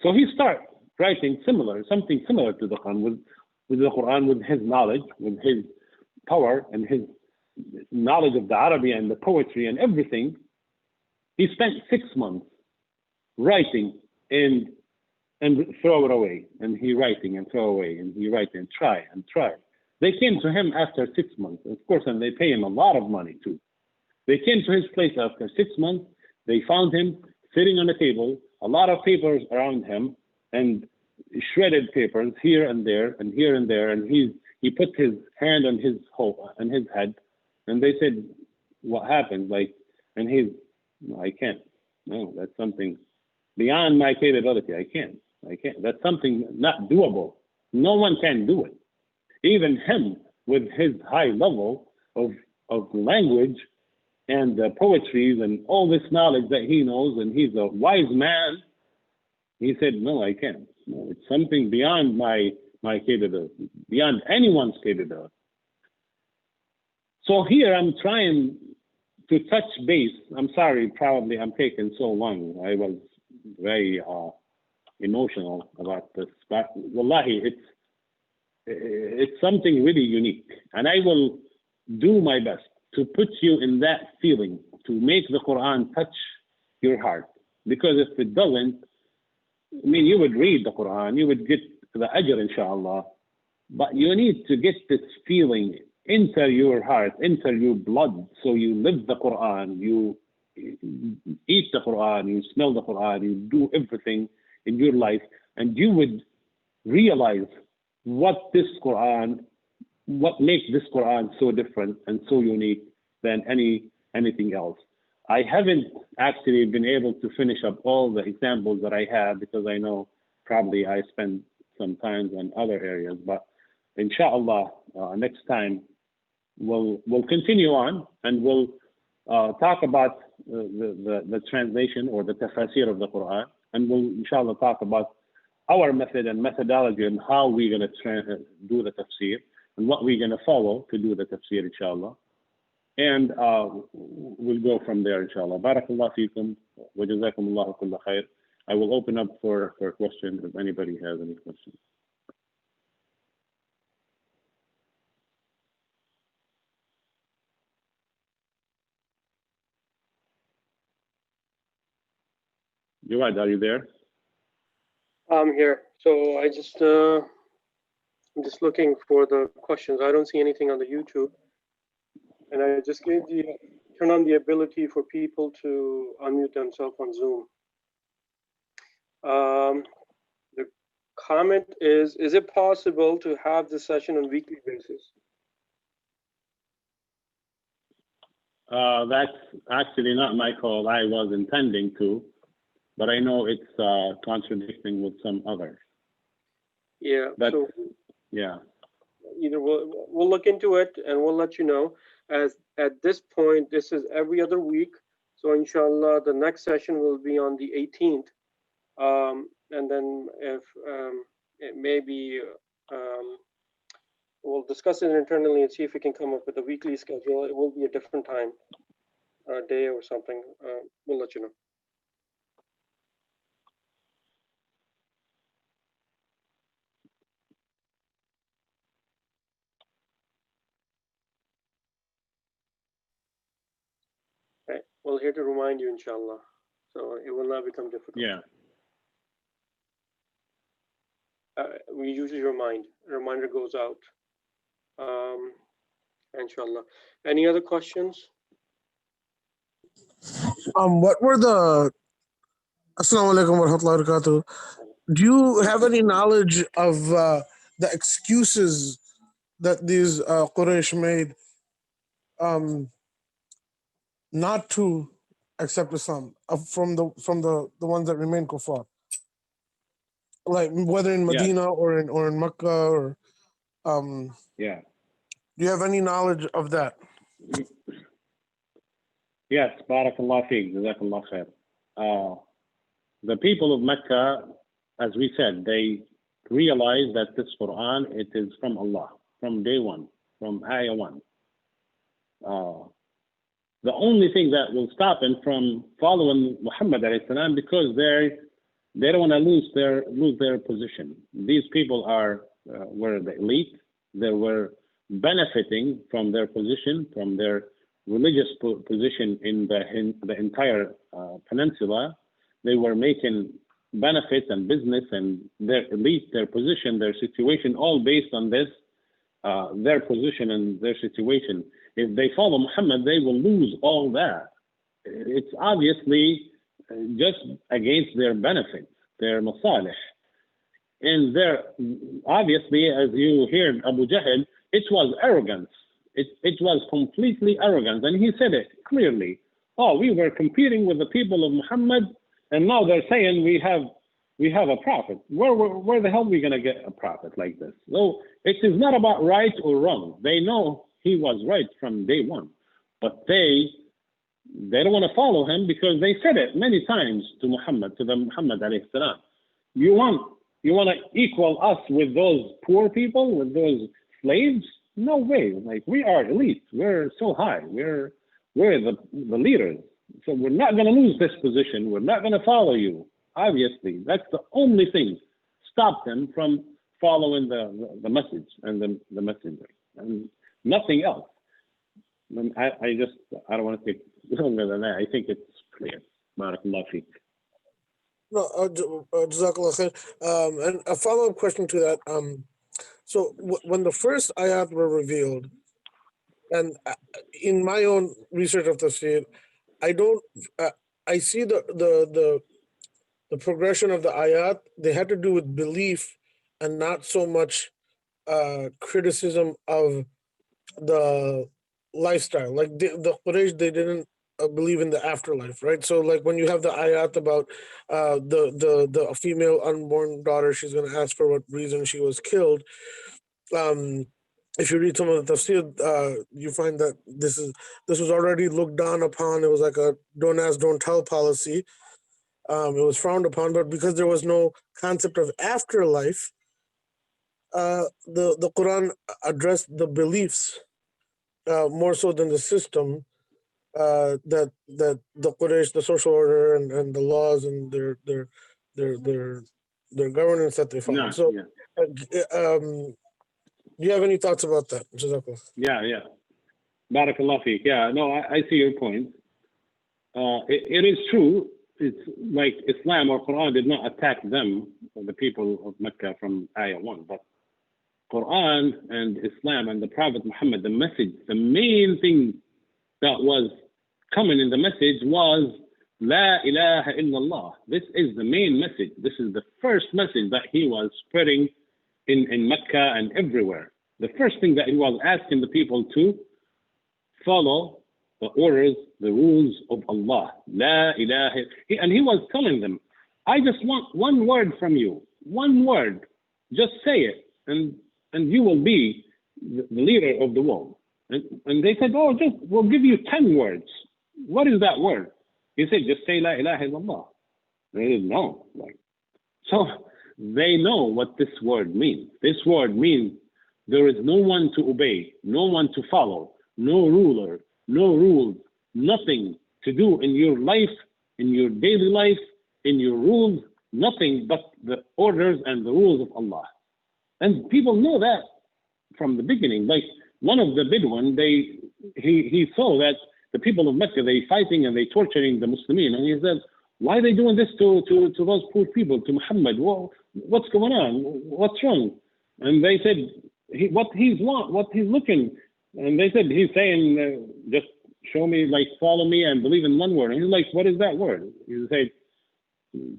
So he started writing something similar to the Quran, with the Quran, with his knowledge, with his power and his knowledge of the Arabic and the poetry and everything. He spent 6 months writing and throw it away. And he writing and throw away. And he write and try and try. They came to him after 6 months, of course, and they pay him a lot of money too. They came to his place after 6 months. They found him sitting on a table, a lot of papers around him, and shredded papers here and there and here and there. And he put his hand on his head, and they said, "What happened?" And I can't. No, that's something beyond my capability. I can't. That's something not doable. No one can do it. Even him, with his high level of language and poetry and all this knowledge that he knows, and he's a wise man, he said, no, I can't. No, it's something beyond my capability, beyond anyone's capability. So here I'm trying to touch base. I'm sorry, probably I'm taking so long. I was very emotional about this, but wallahi, it's something really unique, and I will do my best to put you in that feeling, to make the Quran touch your heart. Because if it doesn't, I mean, you would read the Quran, you would get the ajr, inshallah, but you need to get this feeling into your heart, into your blood, so you live the Quran, you eat the Quran, you smell the Quran, you do everything in your life, and you would realize what makes this Quran so different and so unique than anything else. I haven't actually been able to finish up all the examples that I have, because I know probably I spend some time on other areas, but inshallah, next time we'll continue on, and we'll talk about the translation or the tafsir of the Quran, and we'll inshallah talk about our method and methodology and how we're going to do the tafsir and what we're going to follow to do the tafsir, inshallah. And we'll go from there, inshallah. Barakallah feekum wa jazakumullahu kulla khair. I will open up for questions if anybody has any questions. Jawad, are you there? I'm here. So I'm just looking for the questions. I don't see anything on the YouTube. And I just turn on the ability for people to unmute themselves on Zoom. The comment is it possible to have the session on a weekly basis? That's actually not my call. I was intending to, but I know it's contradicting with some others. Yeah. So, yeah. Either we'll look into it and we'll let you know. As at this point, this is every other week. So inshallah, the next session will be on the 18th. And then if it may be, we'll discuss it internally and see if we can come up with a weekly schedule. It will be a different time, day or something. We'll let you know. Okay. We're here to remind you, inshallah. So it will not become difficult. Yeah. We usually remind. A reminder goes out. Inshallah. Any other questions? What were the Assalamu alaikum wa rahmatullahi wa barakatuh. Do you have any knowledge of the excuses that these Quraysh made not to accept Islam from the ones that remain kuffar, like whether in Yes. Medina or in Mecca or Yeah. do you have any knowledge of that? Yes. Barakallah feek. Jazakallah khair. The people of Mecca, as we said, they realized that this Quran, it is from Allah, from day one, from ayah one. The only thing that will stop them from following Muhammad alayhi salam, because they don't want to lose their position. These people were the elite. They were benefiting from their position, from their religious position in the entire peninsula. They were making benefits and business and their elite, their position, their situation, all based on this, their position and their situation. If they follow Muhammad, they will lose all that. It's obviously just against their benefits, their masalih. And obviously, as you heard Abu Jahl, it was arrogance. It was completely arrogance. And he said it clearly. Oh, we were competing with the people of Muhammad, and now they're saying we have a prophet. Where the hell are we going to get a prophet like this? So it is not about right or wrong. They know he was right from day one, but they don't want to follow him because they said it many times to Muhammad alayhi salam. You want to equal us with those poor people, with those slaves? No way. Like, we are elite. We're so high. We're the leaders. So we're not going to lose this position. We're not going to follow you. Obviously, that's the only thing stopped them from following the message and the messenger, and nothing else. And I don't want to take longer than that. I think it's clear. Barakallah feek. No, Jazakallah khair. And a follow-up question to that. So when the first ayat were revealed, and in my own research of Tafseer, I see the progression of the ayat. They had to do with belief and not so much criticism of the lifestyle. Like the Quraysh, they didn't believe in the afterlife, right? So like when you have the ayat about the female unborn daughter, she's going to ask for what reason she was killed. If you read some of the tafsir, you find that this was already looked down upon. It was like a don't ask, don't tell policy. It was frowned upon, but because there was no concept of afterlife, the Quran addressed the beliefs more so than the system. That the Quraysh, the social order and the laws and their governance that they follow. No, So, yeah. do you have any thoughts about that? Jazakallah. Yeah. Barakallah feek. Yeah, no, I see your point. It is true. It's like Islam or Quran did not attack them, the people of Mecca, from ayah 1, but Quran and Islam and the Prophet Muhammad, the message, the main thing that was coming in the message was La ilaha illallah. This is the main message. This is the first message that he was spreading in Mecca and everywhere. The first thing that he was asking the people to follow the orders, the rules of Allah. La ilaha. And he was telling them, I just want one word from you. One word. Just say it. And you will be the leader of the world. And they said, oh, we'll give you 10 words. What is that word? He said, just say La ilaha illallah. They didn't know. So they know what this word means. This word means there is no one to obey, no one to follow, no ruler, no rules, nothing to do in your life, in your daily life, in your rules, nothing but the orders and the rules of Allah. And people know that from the beginning. Like one of the Bedouin, he saw that the people of Mecca, they fighting and they torturing the Muslimin. And he said, why are they doing this to those poor people, to Muhammad? What's going on? What's wrong? And they said, what he's looking. And they said, he's saying, just show me, like, follow me and believe in one word. And he's like, what is that word? He said,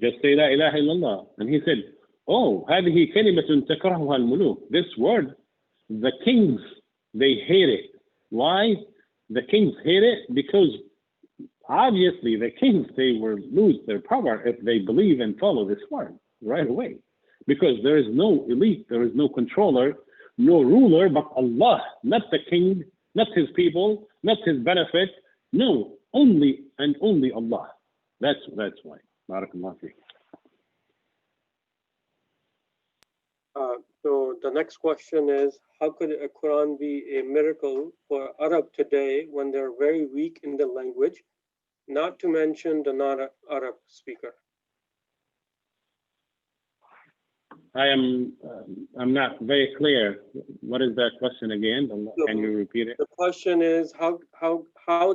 just say La ilaha illallah. And he said, oh, هذه كلمة تكرهها الملوك. This word, the kings, they hate it. Why? The kings hate it because obviously the kings, they will lose their power if they believe and follow this word right away. Because there is no elite, there is no controller, no ruler but Allah, not the king, not his people, not his benefit. No, only and only Allah. That's why. Barakallahu feek. So the next question is, how could a Quran be a miracle for Arab today when they're very weak in the language, not to mention the non-Arab speaker? I'm not very clear. What is that question again? Can you repeat it? The question is how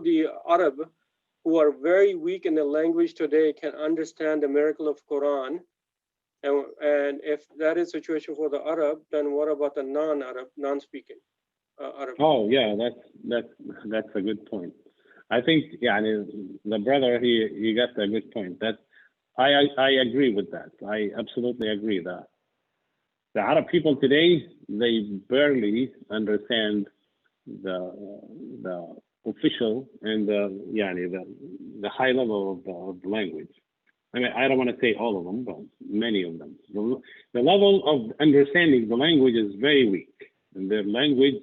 the Arab who are very weak in the language today can understand the miracle of Quran. And if that is the situation for the Arab, then what about the non-Arab, non-speaking Arab? Oh yeah, that's a good point. I think the brother he got a good point. That I agree with that. I absolutely agree that the Arab people today, they barely understand the official and the high level of the language. I mean, I don't want to say all of them, but many of them. The level of understanding the language is very weak, and their language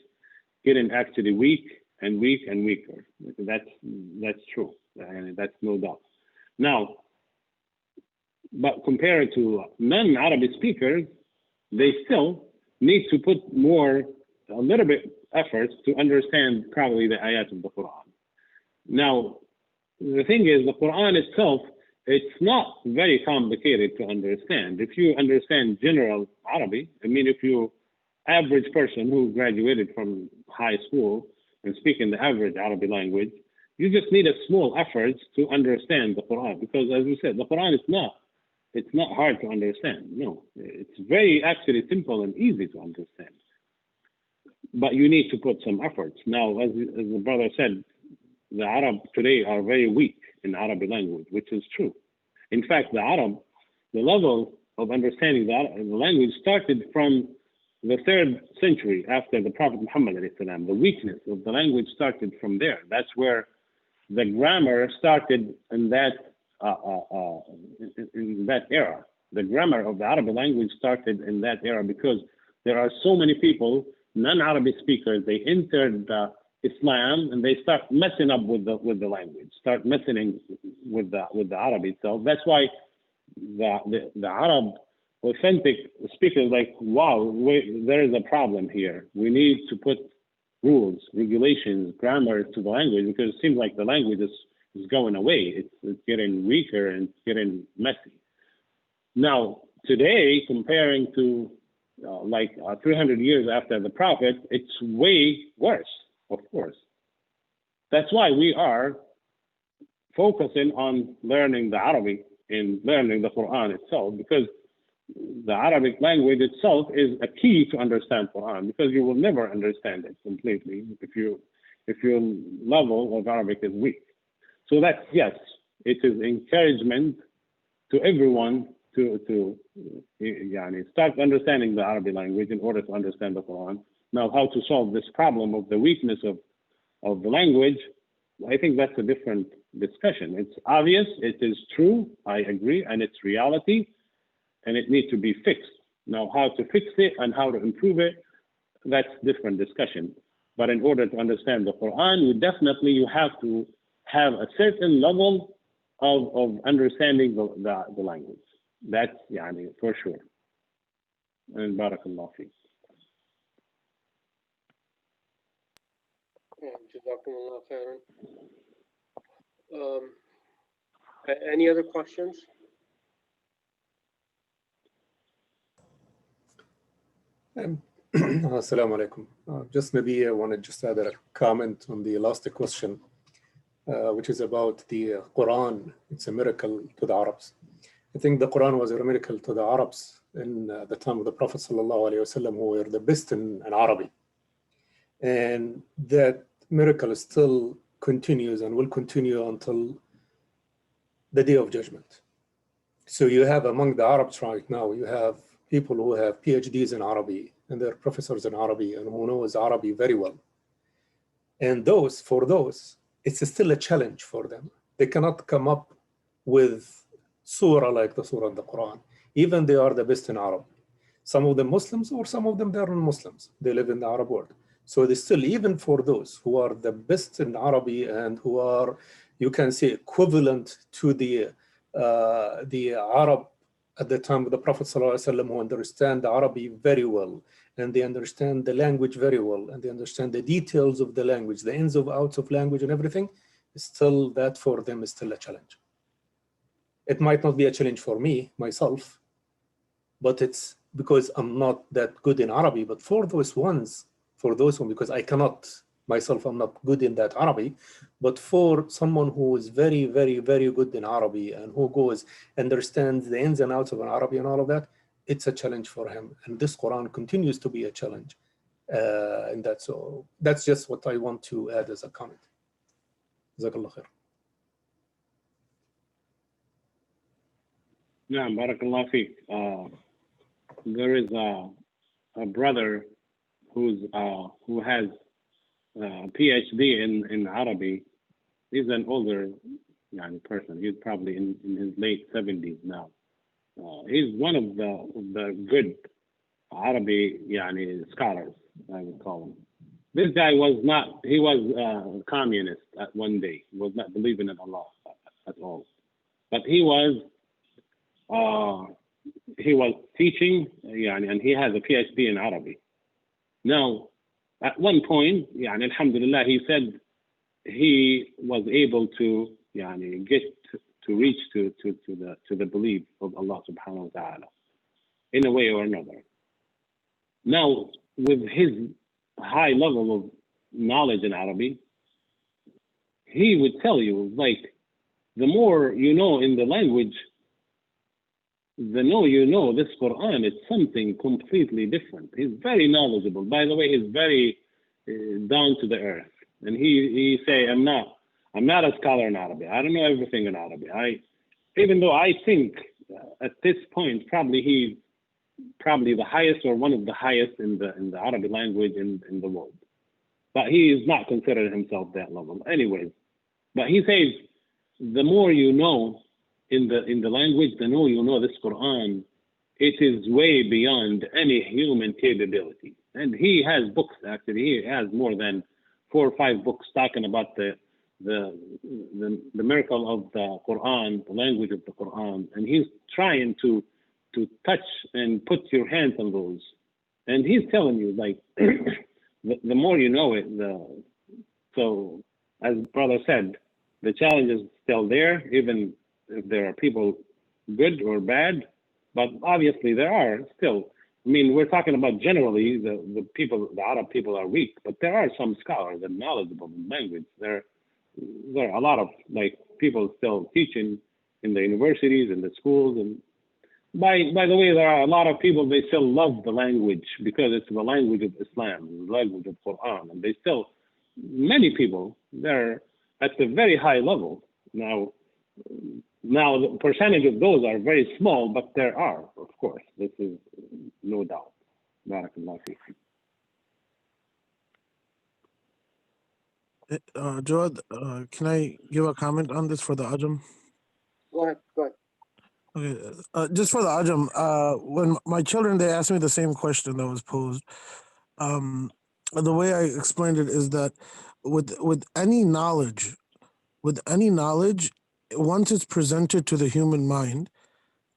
getting actually weak and weaker. That's true, and that's no doubt. Now, but compared to non-Arabic speakers, they still need to put a little bit efforts to understand probably the ayat of the Quran. Now, the thing is, the Quran itself, it's not very complicated to understand. If you understand general Arabic, I mean, if you average person who graduated from high school and speaking the average Arabic language, you just need a small effort to understand the Quran. Because as we said, the Quran is it's not hard to understand. No, it's very actually simple and easy to understand. But you need to put some efforts. Now, as the brother said, the Arab today are very weak in Arabic language, which is true. In fact, the Arab, the level of understanding the language started from the 3rd century after the Prophet Muhammad ﷺ. The weakness of the language started from there. That's where the grammar started in that era. The grammar of the Arabic language started in that era because there are so many people, non-Arabic speakers, they entered Islam and they start messing up with the language, start messing with the Arabic itself. That's why the Arab authentic speakers like, wow, there is a problem here. We need to put rules, regulations, grammar to the language because it seems like the language is going away. It's getting weaker and it's getting messy. Now, today, comparing to 300 years after the Prophet, it's way worse, of course. That's why we are focusing on learning the Arabic and learning the Quran itself, because the Arabic language itself is a key to understand Quran, because you will never understand it completely if your level of Arabic is weak. So that's, yes, it is encouragement to everyone to start understanding the Arabic language in order to understand the Quran. Now, how to solve this problem of the weakness of the language, I think that's a different discussion. It's obvious, it is true, I agree, and it's reality, and it needs to be fixed. Now, how to fix it and how to improve it, that's different discussion. But in order to understand the Quran, you have to have a certain level of understanding the language. That's for sure. And barakallahu feek. Jazakumullah khairan. Any other questions? Assalamu alaikum. Just maybe I want to just add a comment on the last question. which is about the Quran. It's a miracle to the Arabs. I think the Quran was a miracle to the Arabs in the time of the Prophet ﷺ, who were the best in Arabic. And that miracle still continues and will continue until the Day of Judgment. So you have among the Arabs right now, you have people who have PhDs in Arabic and they're professors in Arabic and who knows Arabic very well. And for those, it's still a challenge for them. They cannot come up with surah like the surah in the Quran, even they are the best in Arabic. Some of them Muslims or some of them they are non-Muslims. They live in the Arab world. So they still, even for those who are the best in Arabic and who are, you can say, equivalent to the Arab at the time of the Prophet ﷺ, who understand Arabic very well, and they understand the language very well, and they understand the details of the language, the ins and outs of language and everything, still that for them is still a challenge. It might not be a challenge for me, myself, but it's because I'm not that good in Arabic. But for those ones, because I cannot, myself, I'm not good in that Arabic, but for someone who is very, very, very good in Arabic and who understands the ins and outs of an Arabic and all of that, it's a challenge for him. And this Quran continues to be a challenge in that. So that's just what I want to add as a comment. Jazakallah khair. Yeah, barakallah fiqh. There is a brother who has a PhD in Arabic. He's an older person. He's probably in his late 70s now. He's one of the good Arabic scholars, I would call him. This guy was a communist at one day. He was not believing in Allah at all. But he was teaching, and he has a PhD in Arabic. Now, at one point, alhamdulillah, he said he was able to get to reach to the belief of Allah subhanahu wa ta'ala in a way or another. Now, with his high level of knowledge in Arabic, he would tell you, the more you know in the language, the more you know this Quran is something completely different. He's very knowledgeable. By the way, he's very down to the earth. And he say, I'm not a scholar in Arabic. I don't know everything in Arabic. Even though I think at this point, he's probably the highest or one of the highest in the Arabic language in the world. But he is not considered himself that level. Anyways, but he says, the more you know in the language, the more you know this Quran, it is way beyond any human capability. And he has books, actually. He has more than 4 or 5 books talking about the miracle of the Quran, the language of the Quran. And he's trying to touch and put your hands on those. And he's telling you, the more you know it, so as brother said, the challenge is still there, even if there are people good or bad, but obviously there are still. We're talking about generally the Arab people are weak, but there are some scholars and knowledgeable in language. There are a lot of people still teaching in the universities and the schools. And by the way, there are a lot of people, they still love the language because it's the language of Islam, the language of Quran, and many people, they're at the very high level. Now the percentage of those are very small, but there are, of course. This is no doubt. Barakallah fiik. Jawad, can I give a comment on this for the Ajam? Go ahead. Okay, just for the Ajam, when my children, they asked me the same question that was posed. The way I explained it is that with any knowledge, once it's presented to the human mind,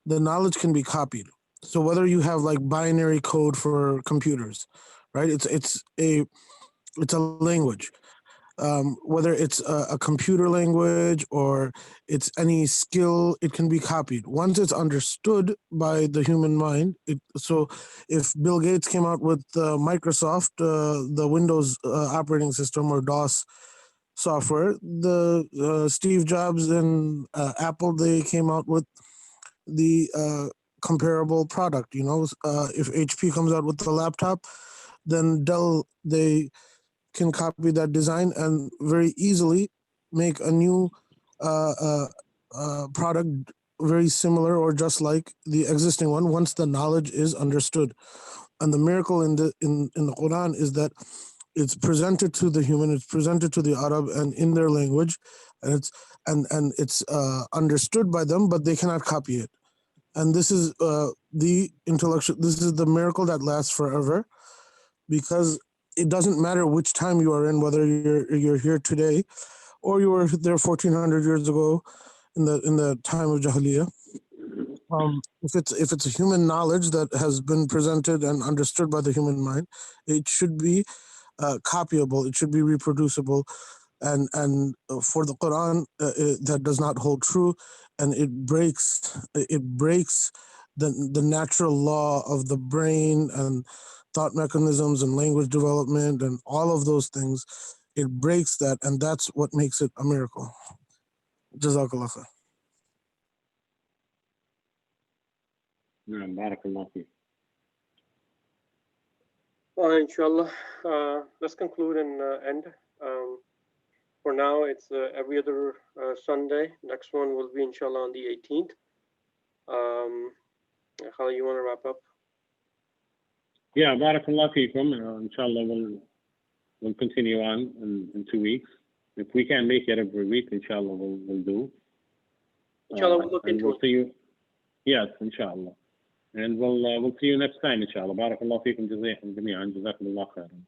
the knowledge can be copied. So whether you have binary code for computers, right? It's a language. Whether it's a computer language or it's any skill, it can be copied once it's understood by the human mind. So if Bill Gates came out with Microsoft, the Windows operating system or DOS, software. The Steve Jobs and Apple, they came out with the comparable product. If HP comes out with the laptop, then Dell, they can copy that design and very easily make a new product very similar or just like the existing one once the knowledge is understood. And the miracle in the Quran is that it's presented to the human, it's presented to the Arab and in their language, and it's understood by them, but they cannot copy it. And this is this is the miracle that lasts forever, because it doesn't matter which time you are in, whether you're here today or you were there 1400 years ago in the time of Jahiliyyah. If it's a human knowledge that has been presented and understood by the human mind, it should be copyable. It should be reproducible. And for the Quran, that does not hold true, and it breaks the natural law of the brain and thought mechanisms and language development and all of those things. It breaks that, and that's what makes it a miracle. Jazakallah khair. Barakallah feek. Well, inshallah, let's conclude and end. For now, it's every other Sunday. Next one will be inshallah on the 18th. Khalid, you want to wrap up? Yeah, barakallah feekum. Inshallah, we'll continue on in 2 weeks. If we can make it every week, inshallah, we'll do. Inshallah, we'll look into we'll it. see you. Yes, inshallah. And we'll see you next time, inshallah. Barakallah feekum jami'an. Jazakumullah khairan.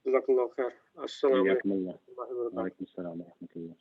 Jazakallah khair. Assalamu alaikum. Wa alaikum assalam wa rahmatullah.